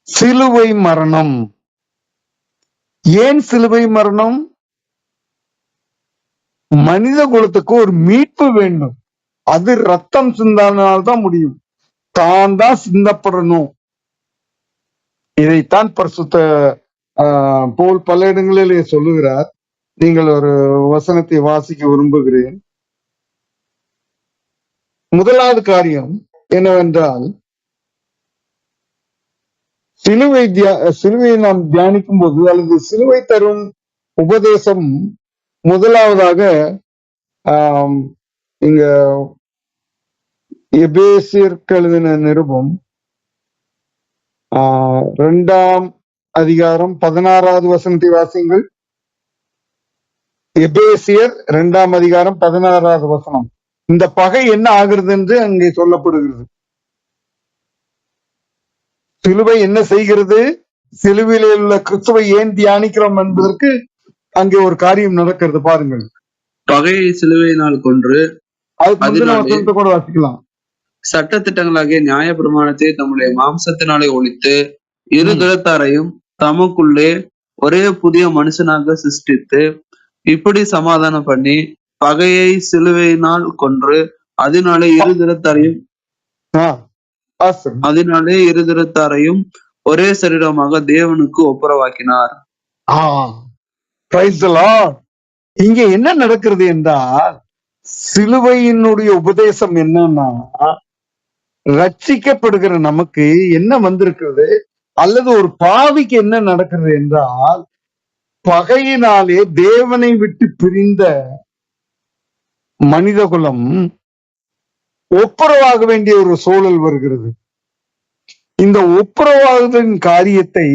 Speaker 2: சிலுவை மரணம். ஏன் சிலுவை மரணம்? மனித குலத்துக்கு ஒரு மீட்பு வேண்டும். அது ரத்தம் சிந்தானால்தான் முடியும். தான் தான் சிந்தப்படணும். இதைத்தான் பரிசுத்த பவுல் பல இடங்களிலே சொல்லுகிறார். நீங்கள் ஒரு வசனத்தை வாசிக்க விரும்புகிறேன். முதலாவது காரியம் என்னவென்றால், சிலுவையை நாம் தியானிக்கும் போது அல்லது சிலுவை தரும் உபதேசம் முதலாவதாக ஆம், இங்க எபேசியருக்கு எழுதின நிருபம் 2ஆம் அதிகாரம் 16வது வசனத்தை வாசியுங்கள். எபேசியர் 2ஆம் அதிகாரம் 16வது வசனம். இந்த பகை என்ன ஆகிறது என்று அங்கே சொல்லப்படுகிறது. சிலுவை என்ன செய்கிறது, சிலுவையில் உள்ள கிறிஸ்துவை ஏன் தியானிக்கிறோம் என்பதற்கு அங்கே ஒரு காரியம் நடக்கிறது பாருங்கள்.
Speaker 3: பகையை சிலுவையினால் கொன்று
Speaker 2: அதுக்கு முந்தின
Speaker 3: அதனாலே
Speaker 2: வசனத்தை கூட வாசிக்கலாம்.
Speaker 3: சட்ட திட்டங்களாகிய நியாய பிரமாணத்தை தம்முடைய மாம்சத்தினாலே ஒழித்து இரு
Speaker 2: ம்.
Speaker 3: திறத்தாரையும் தமக்குள்ளே ஒரே புதிய மனுஷனாக சிருஷ்டித்து இப்படி சமாதானம் பண்ணி பகையை சிலுவையினால் கொன்று அதனாலே இரு திறத்தாரையும்
Speaker 2: ஆ, வாசிங்க.
Speaker 3: அதனாலே இரு திறத்தாரையும் ஒரே சரீரமாக தேவனுக்கு ஒப்புரவாக்கினார்.
Speaker 2: ஆ, praise the Lord. இங்க என்ன நடக்கிறது என்றால், சிலுவையினுடைய உபதேசம் என்னன்னா, ரட்சிக்கப்படுகிற நமக்கு என்ன வந்திருக்கிறது, அல்லது ஒரு பாவிக்கு என்ன நடக்கிறது என்றால், பகையினாலே தேவனை விட்டு பிரிந்த மனிதகுலம் ஒப்புரவாக வேண்டிய ஒரு சூழல் வருகிறது. இந்த ஒப்புரவாகுதலின் காரியத்தை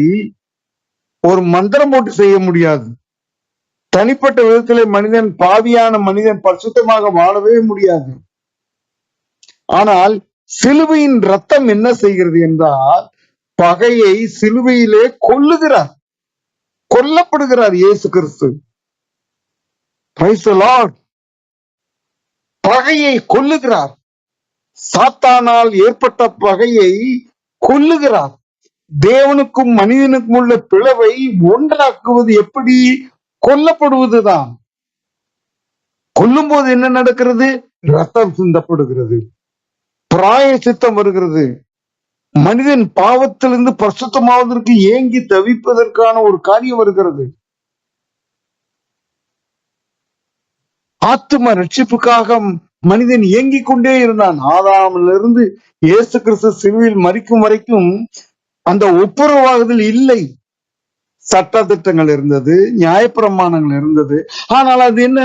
Speaker 2: ஒரு மந்திரம் போட்டு செய்ய முடியாது. தனிப்பட்ட விதத்திலே மனிதன், பாவியான மனிதன் பரிசுத்தமாக வாழவே முடியாது. ஆனால் சிலுவையின் ரத்தம் என்ன செய்கிறது என்றால், பகையை சிலுவையிலே கொல்லுகிறார், கொல்லப்படுகிறார் இயேசு கிறிஸ்து. Praise the Lord. பகையை கொல்லுகிறார். சாத்தானால் ஏற்பட்ட பகையை கொல்லுகிறார். தேவனுக்கும் மனிதனுக்கும் உள்ள பிளவை ஒன்றாக்குவது எப்படி? கொல்லப்படுவதுதான். கொல்லும் போது என்ன நடக்கிறது? ரத்தம் சிந்தப்படுகிறது, பிராயச்சித்தம் வருகிறது. மனிதன் பாவத்திலிருந்து பரிசுத்தமாவதற்கு ஏங்கி தவிப்பதற்கான ஒரு காரியம் வருகிறது. ஆத்தும ரட்சிப்புக்காக மனிதன் இயங்கிக் கொண்டே இருந்தான். ஆதாமிலிருந்து இயேசு கிறிஸ்து சிலுவையில் மரிக்கும் வரைக்கும் அந்த ஒப்புரவாகுதல் இல்லை. சட்ட திட்டங்கள் இருந்தது, நியாயப்பிரமாணங்கள் இருந்தது. ஆனால் அது என்ன?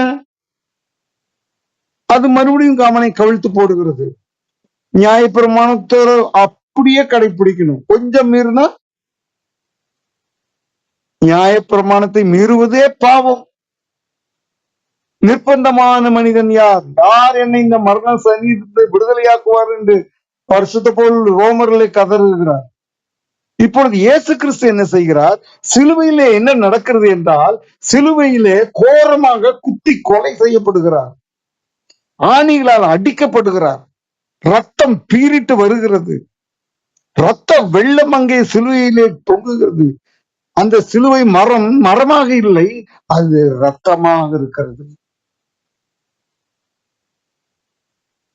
Speaker 2: அது மறுபடியும் அவனை கவிழ்த்து போடுகிறது. நியாயப்பிரமாணத்தோட அப்படியே கடைபிடிக்கணும். கொஞ்சம் மீறினா நியாயப்பிரமாணத்தை மீறுவதே பாவம். நிர்பந்தமான மனிதன் யார்? யார் என்னை இந்த மரண சரீரத்தை விடுதலையாக்குவார் என்று பரிசுத்த பவுல் ரோமர்களை கதறுகிறார். இப்பொழுது இயேசு கிறிஸ்து என்ன செய்கிறார்? சிலுவையிலே என்ன நடக்கிறது என்றால், சிலுவையிலே கோரமாக குத்தி கொலை செய்யப்படுகிறார், ஆணிகளால் அடிக்கப்படுகிறார், ரத்தம் பீரிட்டு வருகிறது, ரத்த வெள்ளம் அங்கே சிலுவையிலே தொங்குகிறது. அந்த சிலுவை மரமாக இல்லை, அது ரத்தமாக இருக்கிறது.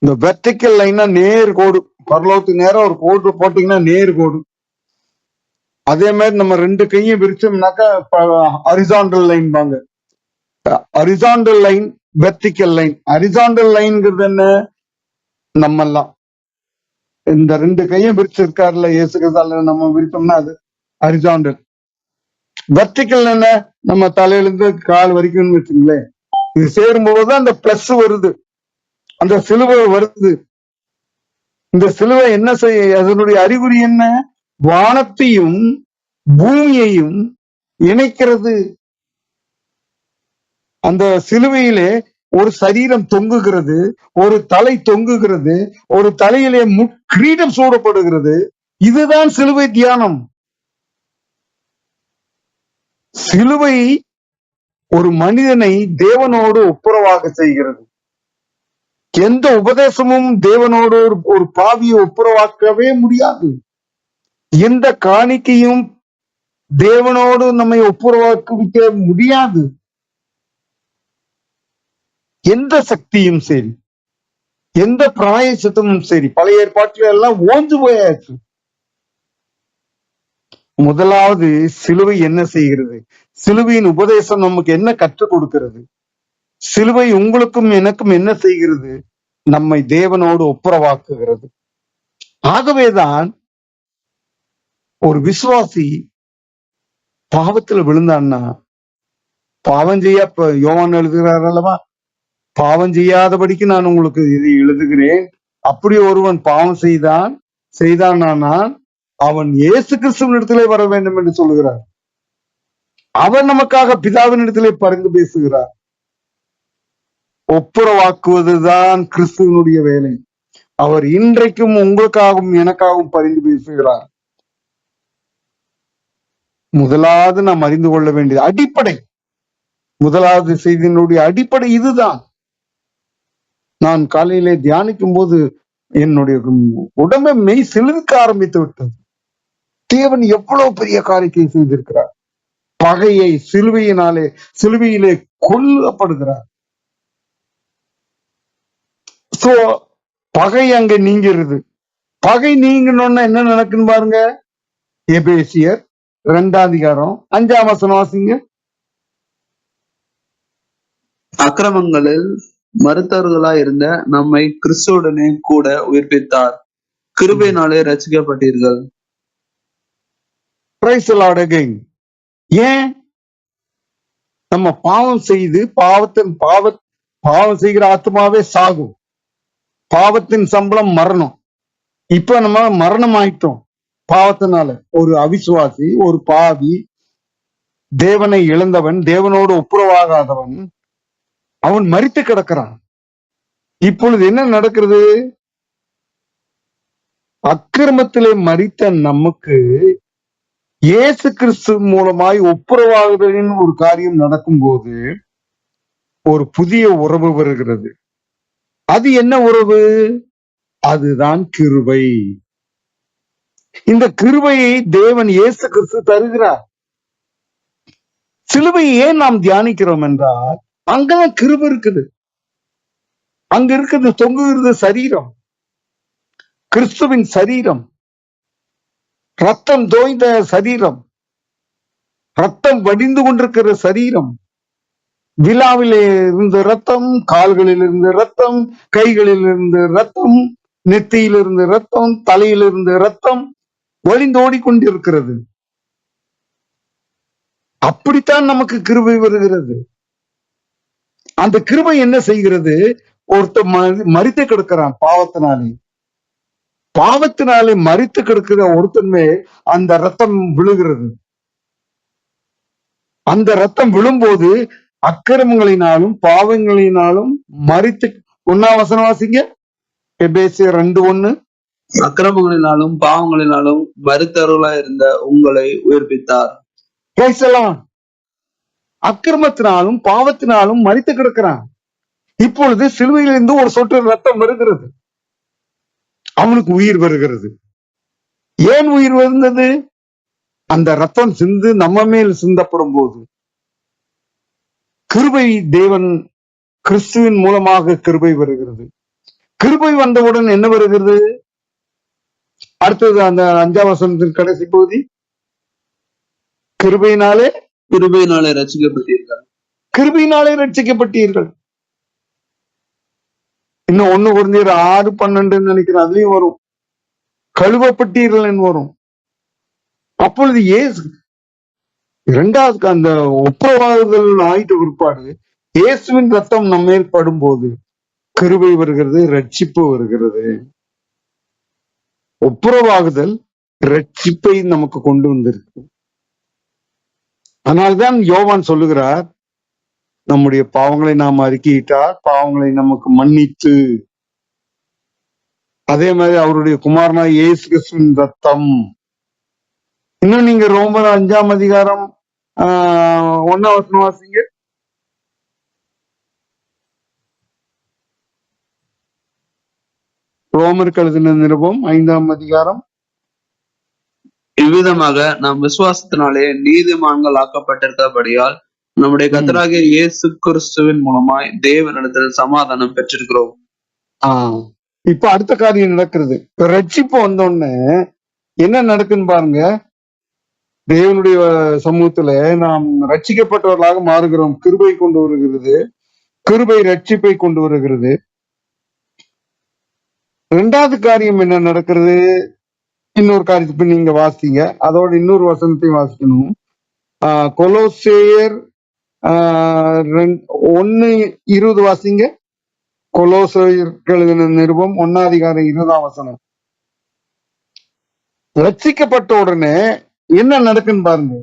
Speaker 2: இந்த வெர்டிக்கல் லைன்னா நேர் கோடு, பரலோகத்துக்கு நேரம் ஒரு கோடு போட்டீங்கன்னா நேர் கோடு. அதே மாதிரி நம்ம ரெண்டு கையும் விரிச்சோம்னாக்கா ஹரிசாண்டல் லைன் பாங்க. Horizontal line, vertical line. Horizontal லைன்ங்கிறது என்ன? நம்மெல்லாம் இந்த ரெண்டு கையும் விரிச்சிருக்காருல இயேசு கிறிஸ்து, நம்ம விரிச்சோம்னா அது ஹரிசாண்டல். வெர்டிக்கல் என்ன? நம்ம தலையிலிருந்து கால் வரைக்கும் வச்சுங்களேன். இது சேரும்போது அந்த பிளஸ் வருது, அந்த சிலுவை வருது. இந்த சிலுவை என்ன செய்ய, அதனுடைய அறிகுறி என்ன? வானத்தையும் பூமியையும் இணைக்கிறது. அந்த சிலுவையிலே ஒரு சரீரம் தொங்குகிறது, ஒரு தலை தொங்குகிறது, ஒரு தலையிலே கிரீடம் சூடப்படுகிறது. இதுதான் சிலுவை தியானம். சிலுவை ஒரு மனிதனை தேவனோடு ஒப்புரவாக செய்கிறது. எந்த உபதேசமும் தேவனோடு ஒரு பாவியை ஒப்புரவாக்கவே முடியாது. எந்த காணிக்கையும் தேவனோடு நம்மை ஒப்புரவாக்க முடியாது. எந்த சக்தியும் சரி, எந்த பிராயச்சித்தமும் சரி, பழைய ஏற்பாட்டில எல்லாம் ஓஞ்சு போயாச்சு. முதலாவது சிலுவை என்ன செய்கிறது? சிலுவையின் உபதேசம் நமக்கு என்ன கற்றுக் கொடுக்கிறது? சிலுவை உங்களுக்கும் எனக்கும் என்ன செய்கிறது? நம்மை தேவனோடு ஒப்புரவாக்குகிறது. ஆகவேதான் ஒரு விசுவாசி பாவத்துல விழுந்தான்னா, பாவம் செய்ய யோவான் எழுதுகிறார் அல்லவா, பாவம் செய்யாதபடிக்கு நான் உங்களுக்கு இதை எழுதுகிறேன். அப்படி ஒருவன் பாவம் செய்தானால் அவன் இயேசு கிறிஸ்துவின் இடத்திலே வர வேண்டும் என்று சொல்லுகிறார். அவர் நமக்காக பிதாவின் இடத்திலே பரிந்து பேசுகிறார். ஒப்புரவாக்குவதுதான் கிறிஸ்துவனுடைய வேலை. அவர் இன்றைக்கும் உங்களுக்காகவும் எனக்காகவும் பரிந்து பேசுகிறார். முதலாவது நாம் அறிந்து கொள்ள வேண்டியது அடிப்படை, முதலாவது செய்தியினுடைய அடிப்படை இதுதான். நான் காலையிலே தியானிக்கும் போது என்னுடைய உடம்பை மெய் சிலிர்க்க ஆரம்பித்து விட்டது. தேவன் எவ்வளவு பெரிய காரியத்தை செய்திருக்கிறார். பகையை சிலுவையிலே கொல்லப்படுகிறார். சோ பகை அங்க நீங்கிறது. பகை நீங்கணும்னா என்ன நடக்குன்னு பாருங்க. எபேசியர் 2:5 வாசிங்க.
Speaker 3: அக்கிரமங்களில் மருத்துவர்களாய் இருந்த நம்மை கிறிஸ்துவுடனே கூட உயிர்ப்பித்தார். கிருபையினாலே ரட்சிக்கப்பட்டீர்கள்.
Speaker 2: Praise the Lord again. ஏன் நம்ம பாவம் செய்து பாவம் செய்கிற ஆத்மாவே சாகும். பாவத்தின் சம்பளம் மரணம். இப்ப நம்ம மரணம் ஆயிட்டோம் பாவத்தினால. ஒரு அவிசுவாசி, ஒரு பாவி, தேவனை இழந்தவன், தேவனோடு ஒப்புரவாகாதவன், அவன் மரித்து கிடக்கிறான். இப்பொழுது என்ன நடக்கிறது? அக்கிரமத்திலே மரித்த நமக்கு இயேசு கிறிஸ்து மூலமாய் ஒப்புரவாகுதலின் ஒரு காரியம் நடக்கும் போது ஒரு புதிய உறவு வருகிறது. அது என்ன உறவு? அதுதான் கிருபை. இந்த கிருபையை தேவன் இயேசு கிறிஸ்து தருகிறார். சிலுவையை ஏன் நாம் தியானிக்கிறோம் என்றால், அங்கதான் கிருபை இருக்குது. அங்க இருக்கிறது தொங்குகிறது சரீரம், கிறிஸ்துவின் சரீரம், ரத்தம் தோய்ந்த சரீரம், ரத்தம் வடிந்து கொண்டிருக்கிற சரீரம். விழாவிலே இருந்த ரத்தம், கால்களில் இருந்த ரத்தம், கைகளில் இருந்த ரத்தம், நெத்தியில் இருந்த ரத்தம், தலையில் இருந்த ரத்தம் வழிந்து ஓடிக்கொண்டிருக்கிறது. அப்படித்தான் நமக்கு கிருபை வருகிறது. அந்த கிருபை என்ன செய்கிறது? ஒருத்தன் மரித்து கிடக்கிறான் பாவத்தினாலே மரித்து கிடக்கிற ஒருத்தன்மே அந்த ரத்தம் விழுகிறது. அந்த ரத்தம் விழும்போது அக்கிரமங்களினாலும் பாவங்களினாலும் மரித்து, 1 வாசிங்க. எபேசியர் 2:1.
Speaker 3: அக்கிரமங்களினாலும் பாவங்களினாலும் மருத்துவர்களாய் இருந்த உங்களை உயிர்ப்பித்தார்.
Speaker 2: அக்கிரமத்தினாலும் பாவத்தினாலும் மரித்து கிடக்கிறான். இப்பொழுது சிலுவையிலிருந்து ஒரு சொட்டு ரத்தம் வருகிறது, அவனுக்கு உயிர் வருகிறது. ஏன் உயிர் வந்தது? அந்த ரத்தம் சிந்து நம்ம மேல் சிந்தப்படும் போது கிருபை, தேவன் கிறிஸ்துவின் மூலமாக கிருபை வருகிறது. கிருபை வந்தவுடன் என்ன வருகிறது? அடுத்தது அந்த 5 கடைசி பகுதி, கிருபையினாலே
Speaker 3: ரட்சிக்கப்பட்டீர்கள்.
Speaker 2: கிருபையினாலே ரட்சிக்கப்பட்டீர்கள். இன்னும் 1 Corinthians 6:12 நினைக்கிறேன், அதுலயும் வரும், கழுவப்பட்டீர்கள் வரும். அப்பொழுது இரண்டாவது அந்த ஒப்புரவாகுதல் ஆயிட்ட பிற்பாடு இயேசுவின் ரத்தம் நம்ம மேல் படும்போது கிருபை வருகிறது, ரட்சிப்பு வருகிறது. ஒப்புரவாகுதல் ரட்சிப்பை நமக்கு கொண்டு வந்திருக்கு. அதனால்தான் யோவான் சொல்லுகிறார், நம்முடைய பாவங்களை நாம் அறிக்கையிட்டால் பாவங்களை நமக்கு மன்னித்து, அதே மாதிரி அவருடைய குமாரனா இயேசு கிறிஸ்துவின் ரத்தம். இன்னும் நீங்க ரோமர் 5 1 வாசிங்க. ரோமருக்கு எழுதின நிருபம் 5
Speaker 3: இவ்விதமாக நாம் விசுவாசத்தினாலே நீதிமான்கள் ஆக்கப்பட்டிருக்கிறபடியால் நம்முடைய கர்த்தராகிய இயேசு கிறிஸ்துவின் மூலமாய் தேவனிடத்தில் சமாதானம் பெற்றிருக்கிறோம்.
Speaker 2: இப்ப அடுத்த காரியம் நடக்கிறது. ரட்சிப்பு வந்தோடனே என்ன நடக்குன்னு பாருங்க. தேவனுடைய சமூகத்துல நாம் ரட்சிக்கப்பட்டவர்களாக மாறுகிறோம். கிருபை கொண்டு வருகிறது, கிருபை ரட்சிப்பை கொண்டு வருகிறது. ரெண்டாவது காரியம் என்ன நடக்கிறது? இன்னொரு காரியத்தை நீங்க வாசிங்க, அதோட இன்னொரு வசனத்தையும் வாசிக்கணும். கொலோசேயர் 1:20 வாசிங்க. கொலோசேயர் எழுதின நிருபம் 1:20. ரட்சிக்கப்பட்ட உடனே என்ன நடக்குன்னு பாருங்க.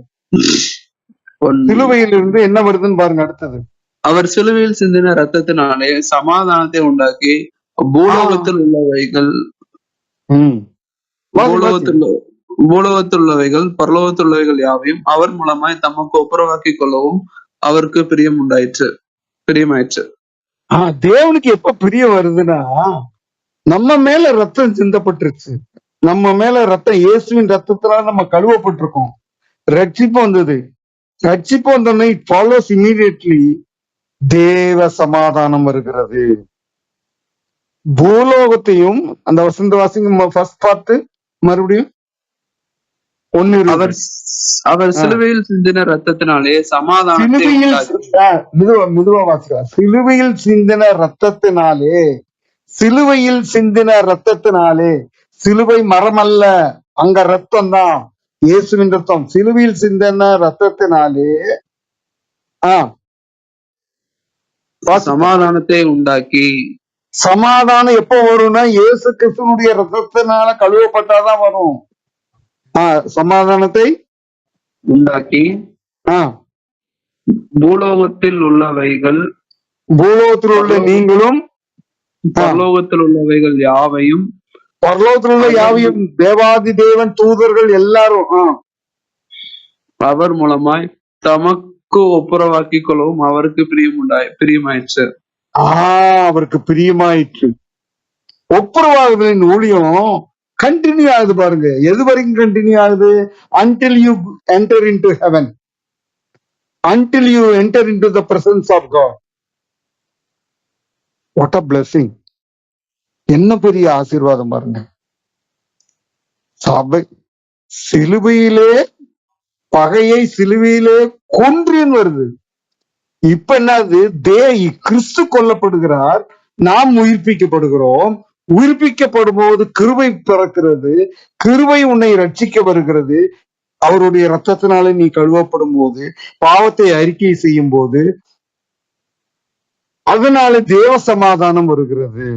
Speaker 2: சிலுவையிலிருந்து என்ன வருதுன்னு பாருங்க. அடுத்தது,
Speaker 3: அவர் சிலுவையில் சிந்தின ரத்தத்தினாலே சமாதானத்தை உண்டாக்கி பூலோகத்தில் உள்ளவைகள் பூலோகத்தில் உள்ளவைகள் பரலோகத்தில் உள்ளவைகள் யாவையும் அவர் மூலமாய் தமக்கு ஒப்புரவாக்கி கொள்ளவும் அவருக்கு பிரியமாயிற்று.
Speaker 2: தேவனுக்கு எப்ப பிரியம் வருதுன்னா, நம்ம மேல ரத்தம் சிந்தப்பட்டுருச்சு, நம்ம மேல ரத்தம், இயேசுவின் ரத்தத்தினால நம்ம கழுவப்பட்டிருக்கோம். ரட்சிப்பு வந்தது. ரட்சிப்பு வந்தோடனே இட் ஃபாலோஸ் இமீடியட்லி தேவ சமாதானம் வருகிறது. பூலோகத்தையும் அந்த வசந்த வாசிங்க ஃபர்ஸ்ட் பார்த்து மறுபடியும்
Speaker 3: அவர் சிலுவையில் சிந்தின ரத்தத்தினாலே சமாதானத்தை
Speaker 2: மெதுவா வாசிக்கலாம். சிலுவையில் சிந்தின ரத்தத்தினாலே, சிலுவையில் சிந்தின ரத்தத்தினாலே, சிலுவை மரம் அல்ல, அங்க ரத்தம் தான், இயேசுவின் ரத்தம். சிலுவையில் சிந்தின ரத்தத்தினாலே
Speaker 3: சமாதானத்தை உண்டாக்கி.
Speaker 2: சமாதானம் எப்போ வரும்னா, இயேசு கிறிஸ்துனுடைய ரத்தத்தினால கழுவப்பட்டாதான் வரும். சமாதானத்தை
Speaker 3: உண்டாக்கி பூலோகத்தில் உள்ளவைகள்,
Speaker 2: பூலோகத்தில் உள்ள நீங்களும்
Speaker 3: பரலோகத்தில் உள்ளவைகள் யாவையும்,
Speaker 2: பரலோகத்தில் உள்ள யாவையும், தேவாதி தேவன் தூதர்கள் எல்லாரும்
Speaker 3: அவர் மூலமாய் தமக்கு ஒப்புரவாக்கி கொள்ளவும் அவருக்கு பிரியமாயிற்று.
Speaker 2: அவருக்கு பிரியமாயிற்று. ஒப்புரவாகுதலின் ஊழியம் கண்டினியூ ஆகுது பாருங்க. எது வரைக்கும் கண்டினியூ ஆகுது? until you enter into heaven, until you enter into the presence of God. What a blessing! என்ன பெரிய ஆசீர்வாதம் பாருங்க. சபை சிலுவையிலே, பகையை சிலுவையிலே கொன்றின்னு வருது. இப்ப என்னது? கிறிஸ்து கொல்லப்படுகிறார், நாம் உயிர்ப்பிக்கப்படுகிறோம். உயிர்ப்பிக்கப்படும் போது கிருபை பிறக்கிறது, கிருபை உன்னை ரட்சிக்க வருகிறது. அவருடைய ரத்தத்தினாலே நீ கழுவப்படும் போது, பாவத்தை அறிக்கை செய்யும் போது, அதனால தேவ சமாதானம் வருகிறது.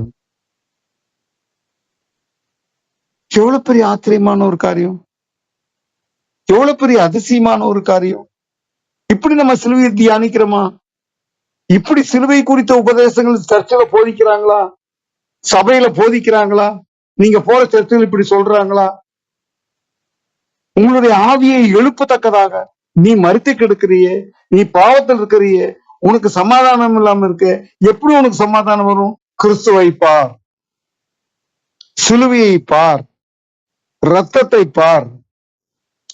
Speaker 2: எவ்வளவு பெரிய ஆச்சரியமான ஒரு காரியம், எவ்வளவு பெரிய அதிசயமான ஒரு காரியம். இப்படி நம்ம சிலுவையை தியானிக்கிறோமா? இப்படி சிலுவை குறித்த உபதேசங்கள் சர்ச்சில் போதிக்கிறாங்களா? சபையில போதிக்கிறாங்களா? நீங்க போற சர்ச்சில் இப்படி சொல்றாங்களா? உங்களுடைய ஆவியை எழுப்பத்தக்கதாக, நீ மறுத்து கெடுக்கிறியே, நீ பாவத்தில் இருக்கிறியே, உனக்கு சமாதானம் இல்லாம இருக்க, எப்படி உனக்கு சமாதானம் வரும்? கிறிஸ்துவை பார், சிலுவையை பார், ரத்தத்தை பார்.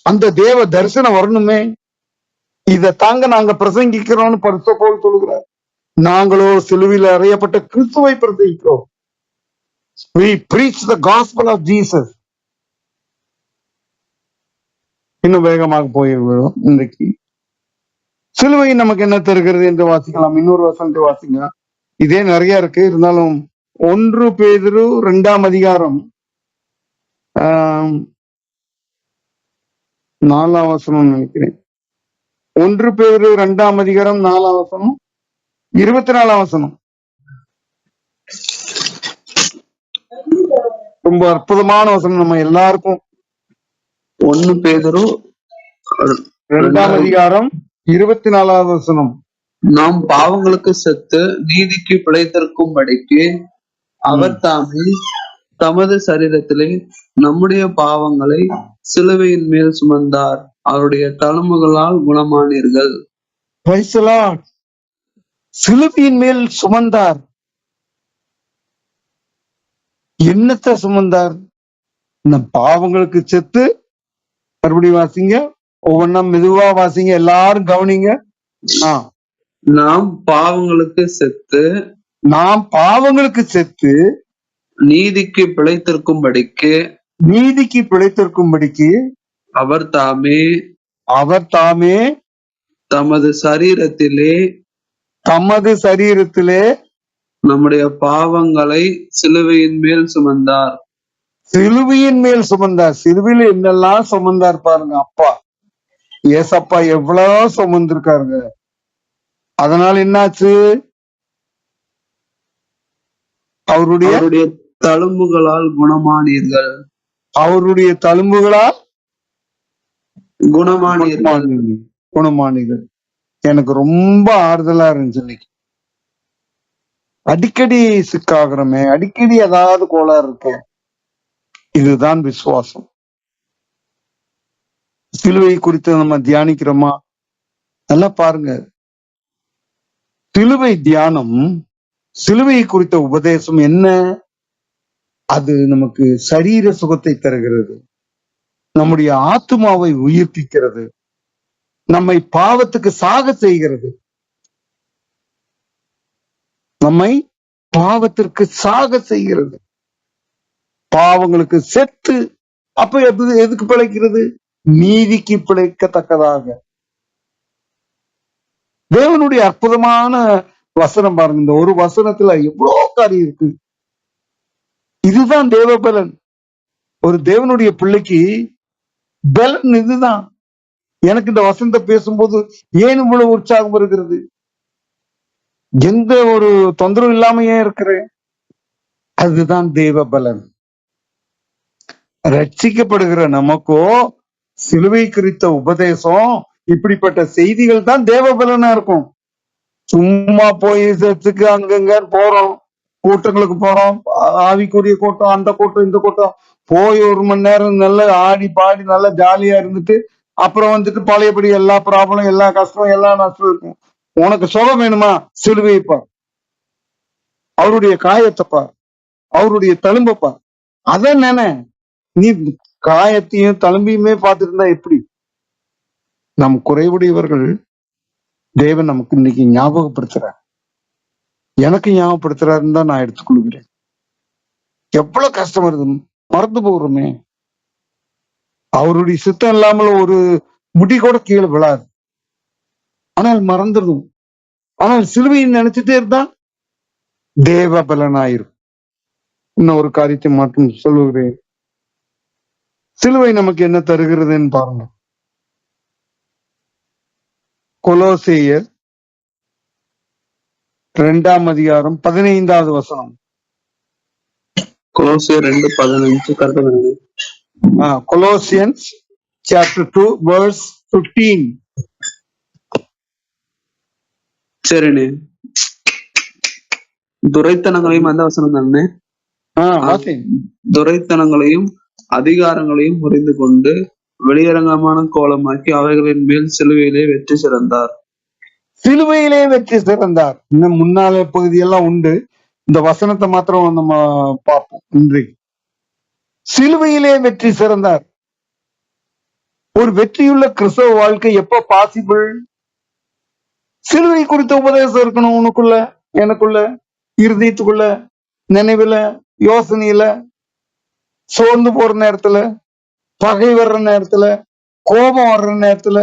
Speaker 2: அந்த தேவ தரிசனம் வரணுமே. இதை தாங்க நாங்க பிரசங்கிக்கிறோம்னு பரிசுத்த பவுல் சொல்லுகிறார். நாங்களோ சிலுவையில் அறையப்பட்ட கிறிஸ்துவை பிரசங்கிக்கிறோம். We preach the gospel of Jesus. இன்னும் வேகமாக போயிடுவோம். இன்றைக்கு சிலுவை நமக்கு என்ன தருகிறது என்று வாசிக்கலாம். இன்னொரு வசனத்தை வாசிங்க. இதே நிறைய இருக்கு, இருந்தாலும் 1 பேதுரு 2 4 வசனம் நினைக்கிறேன். 1 பேதுரு 2 4 வசனம் 24 வசனம். ரொம்ப அற்புதமான வசனம், நம்ம எல்லாருக்கும்.
Speaker 3: 1 பேதுரு
Speaker 2: 2 24 வசனம்.
Speaker 3: நாம் பாவங்களுக்கு செத்து நீதிக்கு பிழைத்திருக்கும்படிக்கு அவர் தாமே தமது சரீரத்திலே நம்முடைய பாவங்களை சிலுவையின் மேல் சுமந்தார், அவருடைய தழும்புகளால் குணமானீர்கள்.
Speaker 2: சிலுவையின் மேல் சுமந்தார். என்னத்தை சுமந்தார்? நம் பாவங்களுக்கு செத்து, மறுபடியும் வாசிங்க, ஒவ்வொன்னா மெதுவா வாசிங்க, எல்லாரும் கவனிங்க.
Speaker 3: நாம் பாவங்களுக்கு செத்து நீதிக்கு பிழைத்திருக்கும்படிக்கு
Speaker 2: அவர் தாமே அவர் தாமே
Speaker 3: தமது சரீரத்திலே
Speaker 2: தமது சரீரத்திலே
Speaker 3: நம்முடைய பாவங்களை சிலுவையின் மேல் சுமந்தார்.
Speaker 2: சிலுவையின் மேல் சுமந்தார். சிலுவையில் என்னெல்லாம் சுமந்தார் பாருங்க. அப்பா ஏசப்பா எவ்வளவு சுமந்திருக்காருங்க. அதனால என்னாச்சு? அவருடைய
Speaker 3: அவருடைய தழும்புகளால் குணமானீர்கள்.
Speaker 2: அவருடைய தழும்புகளால்
Speaker 3: குணமானீர்கள்.
Speaker 2: குணமானீர்கள். எனக்கு ரொம்ப ஆறுதலா இருந்துச்சு இன்னைக்கு. அடிக்கடி சிக்காகிறோமே, அடிக்கடி ஏதாவது கோளாறு இருக்கு. இதுதான் விசுவாசம். சிலுவை குறித்து நம்ம தியானிக்கிறோமா? நல்லா பாருங்க. சிலுவை தியானம், சிலுவை குறித்த உபதேசம் என்ன? அது நமக்கு சரீர சுகத்தை தருகிறது, நம்முடைய ஆத்துமாவை உயிர்ப்பிக்கிறது, நம்மை பாவத்துக்கு சாக செய்கிறது, நம்மை பாவத்திற்கு சாக செய்கிறது, பாவங்களுக்கு செத்து அப்ப எதுக்கு பிழைக்கிறது? நீதிக்கு பிழைக்கத்தக்கதாக. தேவனுடைய அற்புதமான வசனம் பாருங்க. இந்த ஒரு வசனத்துல எவ்வளவு காரியம் இருக்கு. இதுதான் தேவ பலன். ஒரு தேவனுடைய பிள்ளைக்கு பலன் இதுதான். எனக்கு இந்த வசனத்தை பேசும்போது ஏன் இவ்வளவு உற்சாகம் வருகிறது? எந்த ஒரு தொந்தரவு இல்லாம ஏன் இருக்கிறேன்? அதுதான் தேவ பலன். ரட்சிக்கப்படுகிற நமக்கோ சிலுவை குறித்த உபதேசம், இப்படிப்பட்ட செய்திகள் தான் தேவ பலனா இருக்கும். சும்மா போய் சர்ச்சுக்கு அங்கங்க போறோம், கூட்டங்களுக்கு போறோம், ஆவிக்குரிய கூட்டம், அந்த கூட்டம், இந்த கூட்டம், போய் 1 மணி நேரம் நல்லா ஆடி பாடி நல்லா ஜாலியா இருந்துட்டு அப்புறம் வந்துட்டு பழையபடி எல்லா ப்ராப்ளம், எல்லா கஷ்டம், எல்லா நஷ்டம் இருக்கும். உனக்கு சுகம் வேணுமா? சிலுவையை பார், அவருடைய காயத்தை பார், அவருடைய தழும்பை பார். அத நினை. நீ காயத்தையும் தழும்பையுமே பார்த்துட்டு இருந்தா எப்படி? நம் குறைவுடையவர்கள் தேவன் நமக்கு இன்னைக்கு ஞாபகப்படுத்துறார். எனக்கு ஞாபகப்படுத்துறாருன்னு தான் நான் எடுத்துக்கொள்கிறேன். எவ்வளவு கஷ்டம் வருது, மறந்து போகிறோமே. அவருடைய சித்தம் இல்லாமல் ஒரு முடி கூட கீழே விழாது, ஆனால் மறந்துடும். ஆனால் சிலுவையை நினைச்சிட்டே இருந்தா தேவ பலனாயிரும். இன்னும் ஒரு காரியத்தை மட்டும் சொல்லுகிறேன். சிலுவை நமக்கு என்ன தருகிறதுன்னு பாருங்க. கொலோசேயர் 2ஆம் அதிகாரம் 15வது வசனம்.
Speaker 3: கொலோசியர் 2:15 கரெக்டா?
Speaker 2: Colossians chapter 2 verse 15.
Speaker 3: சரிண்ணே. துரைத்தனங்களையும் அந்த வசனம் தானே? துரைத்தனங்களையும் அதிகாரங்களையும் முறிந்து கொண்டு வெளியரங்கமான கோலமாக்கி அவைகளின் மேல் சிலுவையிலே வெற்றி சிறந்தார்.
Speaker 2: சிலுவையிலே வெற்றி சிறந்தார். இன்னும் முன்னால பகுதியெல்லாம் உண்டு. இந்த வசனத்தை மாத்திரம் நம்ம பார்ப்போம் இன்றைக்கு. சிலுவையிலே வெற்றி சிறந்தார். ஒரு வெற்றியுள்ள கிறிஸ்தவ வாழ்க்கை எப்ப பாசிபிள்? சிலுவை குறித்த உபதேசம் இருக்கணும் உனக்குள்ள, எனக்குள்ள, இருதயத்துக்குள்ள, நினைவுல, யோசனையில. சோர்ந்து போற நேரத்துல, பகை வர்ற நேரத்துல, கோபம் வர்ற நேரத்துல,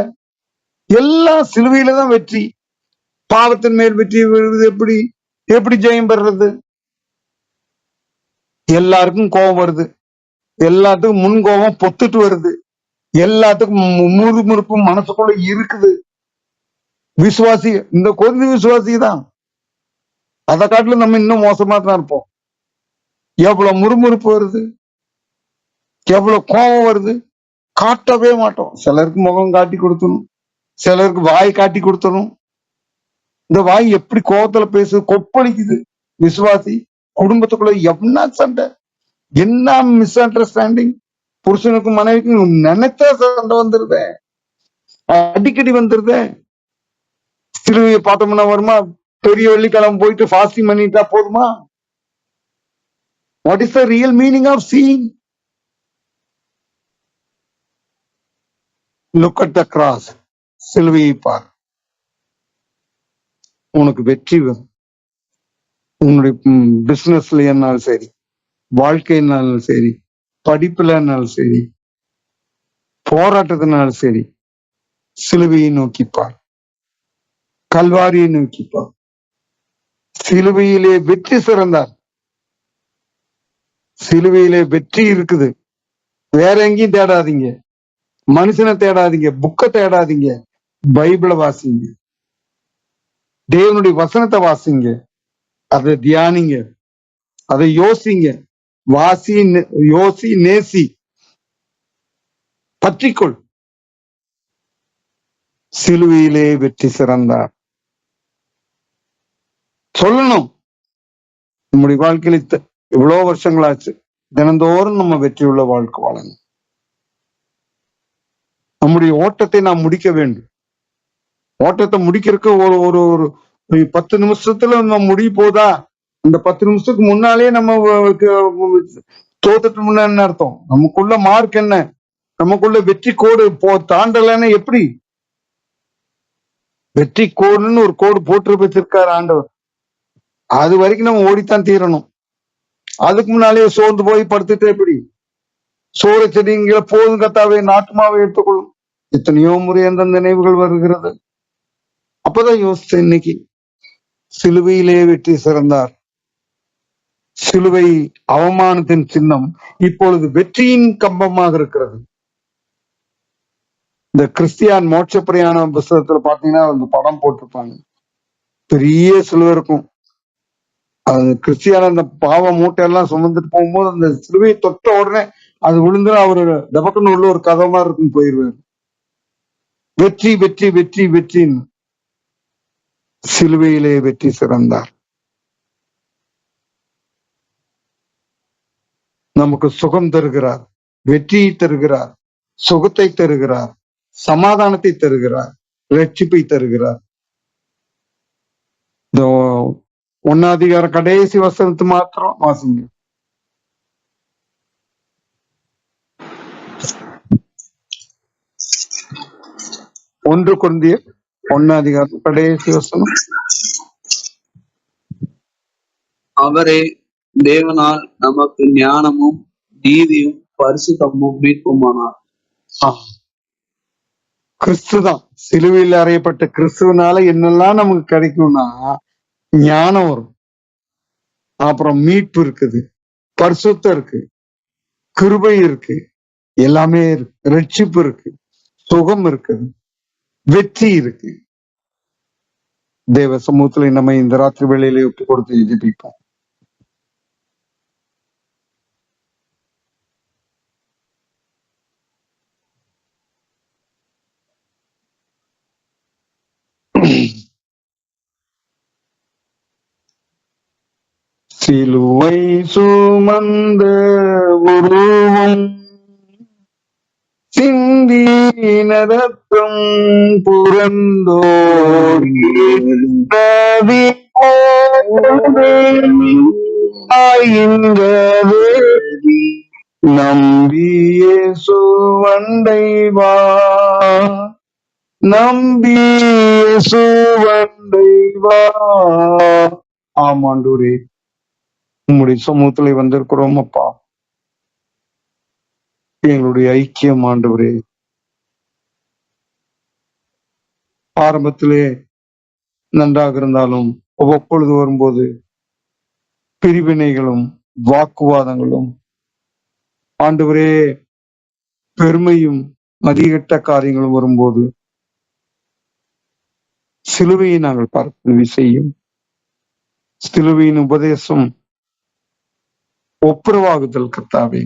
Speaker 2: எல்லாம் சிலுவையில தான் வெற்றி. பாவத்தின் மேல் வெற்றி வருவது எப்படி? எப்படி ஜெயம் பெறுறது? எல்லாருக்கும் கோபம் வருது, எல்லாத்துக்கும் முன் கோபம் பொத்துட்டு வருது, எல்லாத்துக்கும் முறுமுறுப்பு மனசுக்குள்ள இருக்குது. விசுவாசி, இந்த கொதி விசுவாசி தான். அதை காட்டிலும் நம்ம இன்னும் மோசமா தான் இருப்போம். எவ்வளவு முறுமுறுப்பு வருது, எவ்வளவு கோபம் வருது, காட்டவே மாட்டோம். சிலருக்கு முகம் காட்டி கொடுத்தணும், சிலருக்கு வாய் காட்டி கொடுத்தணும். இந்த வாய் எப்படி கோபத்துல பேசுது, கொப்பளிக்குது. விசுவாசி குடும்பத்துக்குள்ள என்ன சண்டை, என்ன மிஸ் அண்டர்ஸ்டாண்டிங், புருஷனுக்கும் மனைவிக்கும் நினைச்சா சண்டை வந்துருதே, அடிக்கடி வந்துருதே. சிலுவையை பார்த்தோம்னா வருமா? பெரிய வெள்ளிக்கிழமை போயிட்டு ஃபாஸ்டிங் பண்ணிட்டா போதுமா? What is the real meaning of seeing? Look at the cross. சிலுவையை பார், உனக்கு வெற்றி வரும். உன்னுடைய பிசினஸ்ல என்னாலும் சரி, வாழ்க்கைனாலும் சரி, படிப்புலனாலும் சரி, போராட்டத்தினாலும் சரி, சிலுவையை நோக்கிப்பார், கல்வாரியை நோக்கிப்பார். சிலுவையிலே வெற்றி சிறந்தார். சிலுவையிலே வெற்றி இருக்குது. வேற எங்கேயும் தேடாதீங்க, மனுஷனை தேடாதீங்க, புக்கை தேடாதீங்க, பைபிளை வாசிங்க, தேவனுடைய வசனத்தை வாசிங்க, அதை தியானிங்க, அதை யோசிங்க. வாசி, யோசி, நேசி, பற்றிக்கொள். சிலுவையிலே வெற்றி சிறந்தார். சொல்லணும். நம்முடைய வாழ்க்கையில இவ்வளவு வருஷங்களாச்சு, தினந்தோறும் நம்ம வெற்றியுள்ள வாழ்க்கை வாழணும். நம்முடைய ஓட்டத்தை நாம் முடிக்க வேண்டும். ஓட்டத்தை முடிக்கிறதுக்கு ஒரு ஒரு ஒரு 10 நிமிஷத்துல நம்ம முடிய போதா, அந்த 10 நிமிஷத்துக்கு முன்னாலே நம்ம தோத்துட்டு முன்ன அர்த்தம். நமக்குள்ள மார்க் என்ன, நமக்குள்ள வெற்றி கோடு தாண்டலன்னு எப்படி? வெற்றி கோடுன்னு ஒரு கோடு போட்டு வச்சிருக்காரு ஆண்டவர். அது வரைக்கும் நம்ம ஓடித்தான் தீரணும். அதுக்கு முன்னாலேயே சோர்ந்து போய் படுத்துட்டு எப்படி? சோறு செடிங்களை போதும் கத்தாவே, நாட்டுமாவை எடுத்துக்கொள்ளும். எத்தனையோ முறை அந்த நினைவுகள் வருகிறது. அப்பதான் யோசிச்சேன், இன்னைக்கு சிலுவையிலே வெற்றி சிறந்தார். சிலுவை அவமானத்தின் சின்னம் இப்பொழுது வெற்றியின் கம்பமாக இருக்கிறது. இந்த கிறிஸ்டியான் மோட்ச பிரயாண புஸ்தகத்துல பாத்தீங்கன்னா அந்த படம் போட்டிருப்பாங்க, பெரிய சிலுவை இருக்கும். அது கிறிஸ்டியான அந்த பாவ மூட்டை எல்லாம் சுமந்துட்டு போகும்போது அந்த சிலுவையை தொட்ட உடனே அது விழுந்து அவரு டபக்குன்னு உள்ள ஒரு கதை மாதிரி இருக்கும், போயிருவாரு. வெற்றி வெற்றி வெற்றி வெற்றின்னு. சிலுவையிலே வெற்றி சிறந்தார். நமக்கு சுகம் தருகிறார், வெற்றியை தருகிறார், சுகத்தை தருகிறார், சமாதானத்தை தருகிறார், ரட்சிப்பை தருகிறார். இந்த 1 அதிகாரம் கடைசி வசனத்து மாத்திரம் வாசிங்க. ஒன்று கொரிந்தியர் 1 அதிகாரம் கடைசி வசனம்.
Speaker 3: அவரே தேவனால் நமக்கு ஞானமும் நீதியும் பரிசுத்தமும் மீட்புமானார்.
Speaker 2: கிறிஸ்துதான், சிலுவையில் அறையப்பட்ட கிறிஸ்துவனால என்னெல்லாம் நமக்கு கிடைக்கும்னா, ஞானம் வரும், அப்புறம் மீட்பு இருக்குது, பரிசுத்தம் இருக்கு, கிருபை இருக்கு, எல்லாமே இருக்கு, ரட்சிப்பு இருக்கு, சுகம் இருக்குது, வெற்றி இருக்கு. தேவ சமூகத்துல நம்ம இந்த ராத்திரி வேளையிலே விட்டு கொடுத்து ஜெபிப்போம். சிலுவை சுமந்த உருவம், சிந்தின ரத்தம் புரந்தோர் நம்பிய சுவண்டை வா, நம்பிய சுவண்டை வா. ஆமாண்டூரே, உம்முடைய சமூகத்துல வந்திருக்கிறோம் அப்பா. எங்களுடைய ஐக்கியம் ஆண்டவரே, ஆரம்பத்திலே நன்றாக இருந்தாலும் அவ்வப்பொழுது வரும்போது பிரிவினைகளும் வாக்குவாதங்களும் ஆண்டவரே, பெருமையும் மதிகட்ட காரியங்களும் வரும்போது சிலுவையை நாங்கள் பார்ப்பது செய்யும். சிலுவையின் உபதேசம் ஒப்புரவாகுதல் கர்த்தாவே,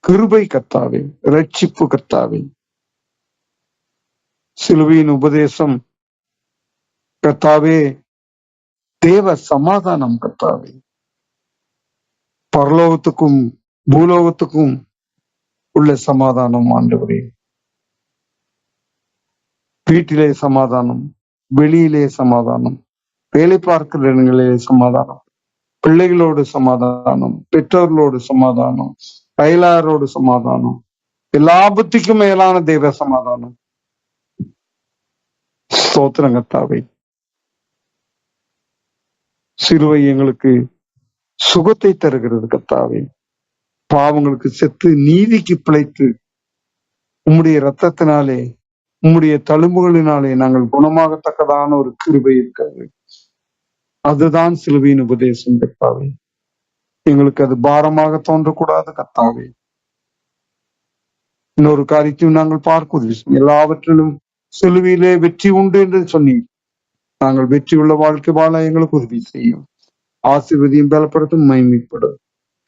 Speaker 2: கிருபை கர்த்தாவே, ரட்சிப்பு கர்த்தாவே. சிலுவையின் உபதேசம் கர்த்தாவே தேவ சமாதானம் கர்த்தாவே. பரலோகத்துக்கும் பூலோகத்துக்கும் உள்ள சமாதானம் ஆண்டவரே. வீட்டிலே சமாதானம், வெளியிலே சமாதானம், வேலை பார்க்கிற இடங்களிலே சமாதானம், பிள்ளைகளோடு சமாதானம், பெற்றோர்களோடு சமாதானம், அயலாரோடு சமாதானம், எல்லா புத்திக்கும் மேலான தெய்வ சமாதானம். ஸ்தோத்திரம் கர்த்தாவே. சிலுவை எங்களுக்கு சுகத்தை தருகிறது கர்த்தாவே. பாவங்களுக்கு செத்து நீதிக்கு பிழைத்து உம்முடைய இரத்தத்தினாலே, உம்முடைய தழும்புகளினாலே நாங்கள் குணமாகத்தக்கதான ஒரு கிருபை இருக்கிறது. அதுதான் சிலுவையின் உபதேசம் கர்த்தாவே. எங்களுக்கு அது பாரமாக தோன்றக்கூடாது கர்த்தாவே. இன்னொரு காரியத்தையும் நாங்கள் பார்க்கிறோம், எல்லாவற்றிலும் சிலுவையிலே வெற்றி உண்டு என்று சொன்னீங்க. நாங்கள் வெற்றியுள்ள வாழ்க்கை வாழ எங்களுக்கு உதவி செய்யும். ஆசீர்வதியும் பலப்படுத்தும் மகிமைப்படும்.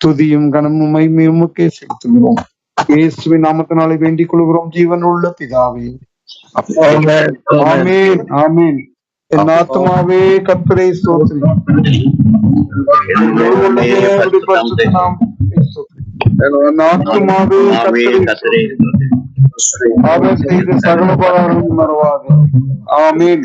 Speaker 2: துதியும் கனமும் மகிமையும் உமக்கே செலுத்துகிறோம். இயேசுவின் நாமத்தினாலே வேண்டிக் கொள்கிறோம் ஜீவனுள்ள பிதாவே. ஆமென் ஆமென். என் ஆத்துமாவே கர்த்தரை ஸ்தோத்திரி. என் ஆத்துமாவே கர்த்தரை அவர் செய்த சகல பலரும் மறவாது. ஆமென்.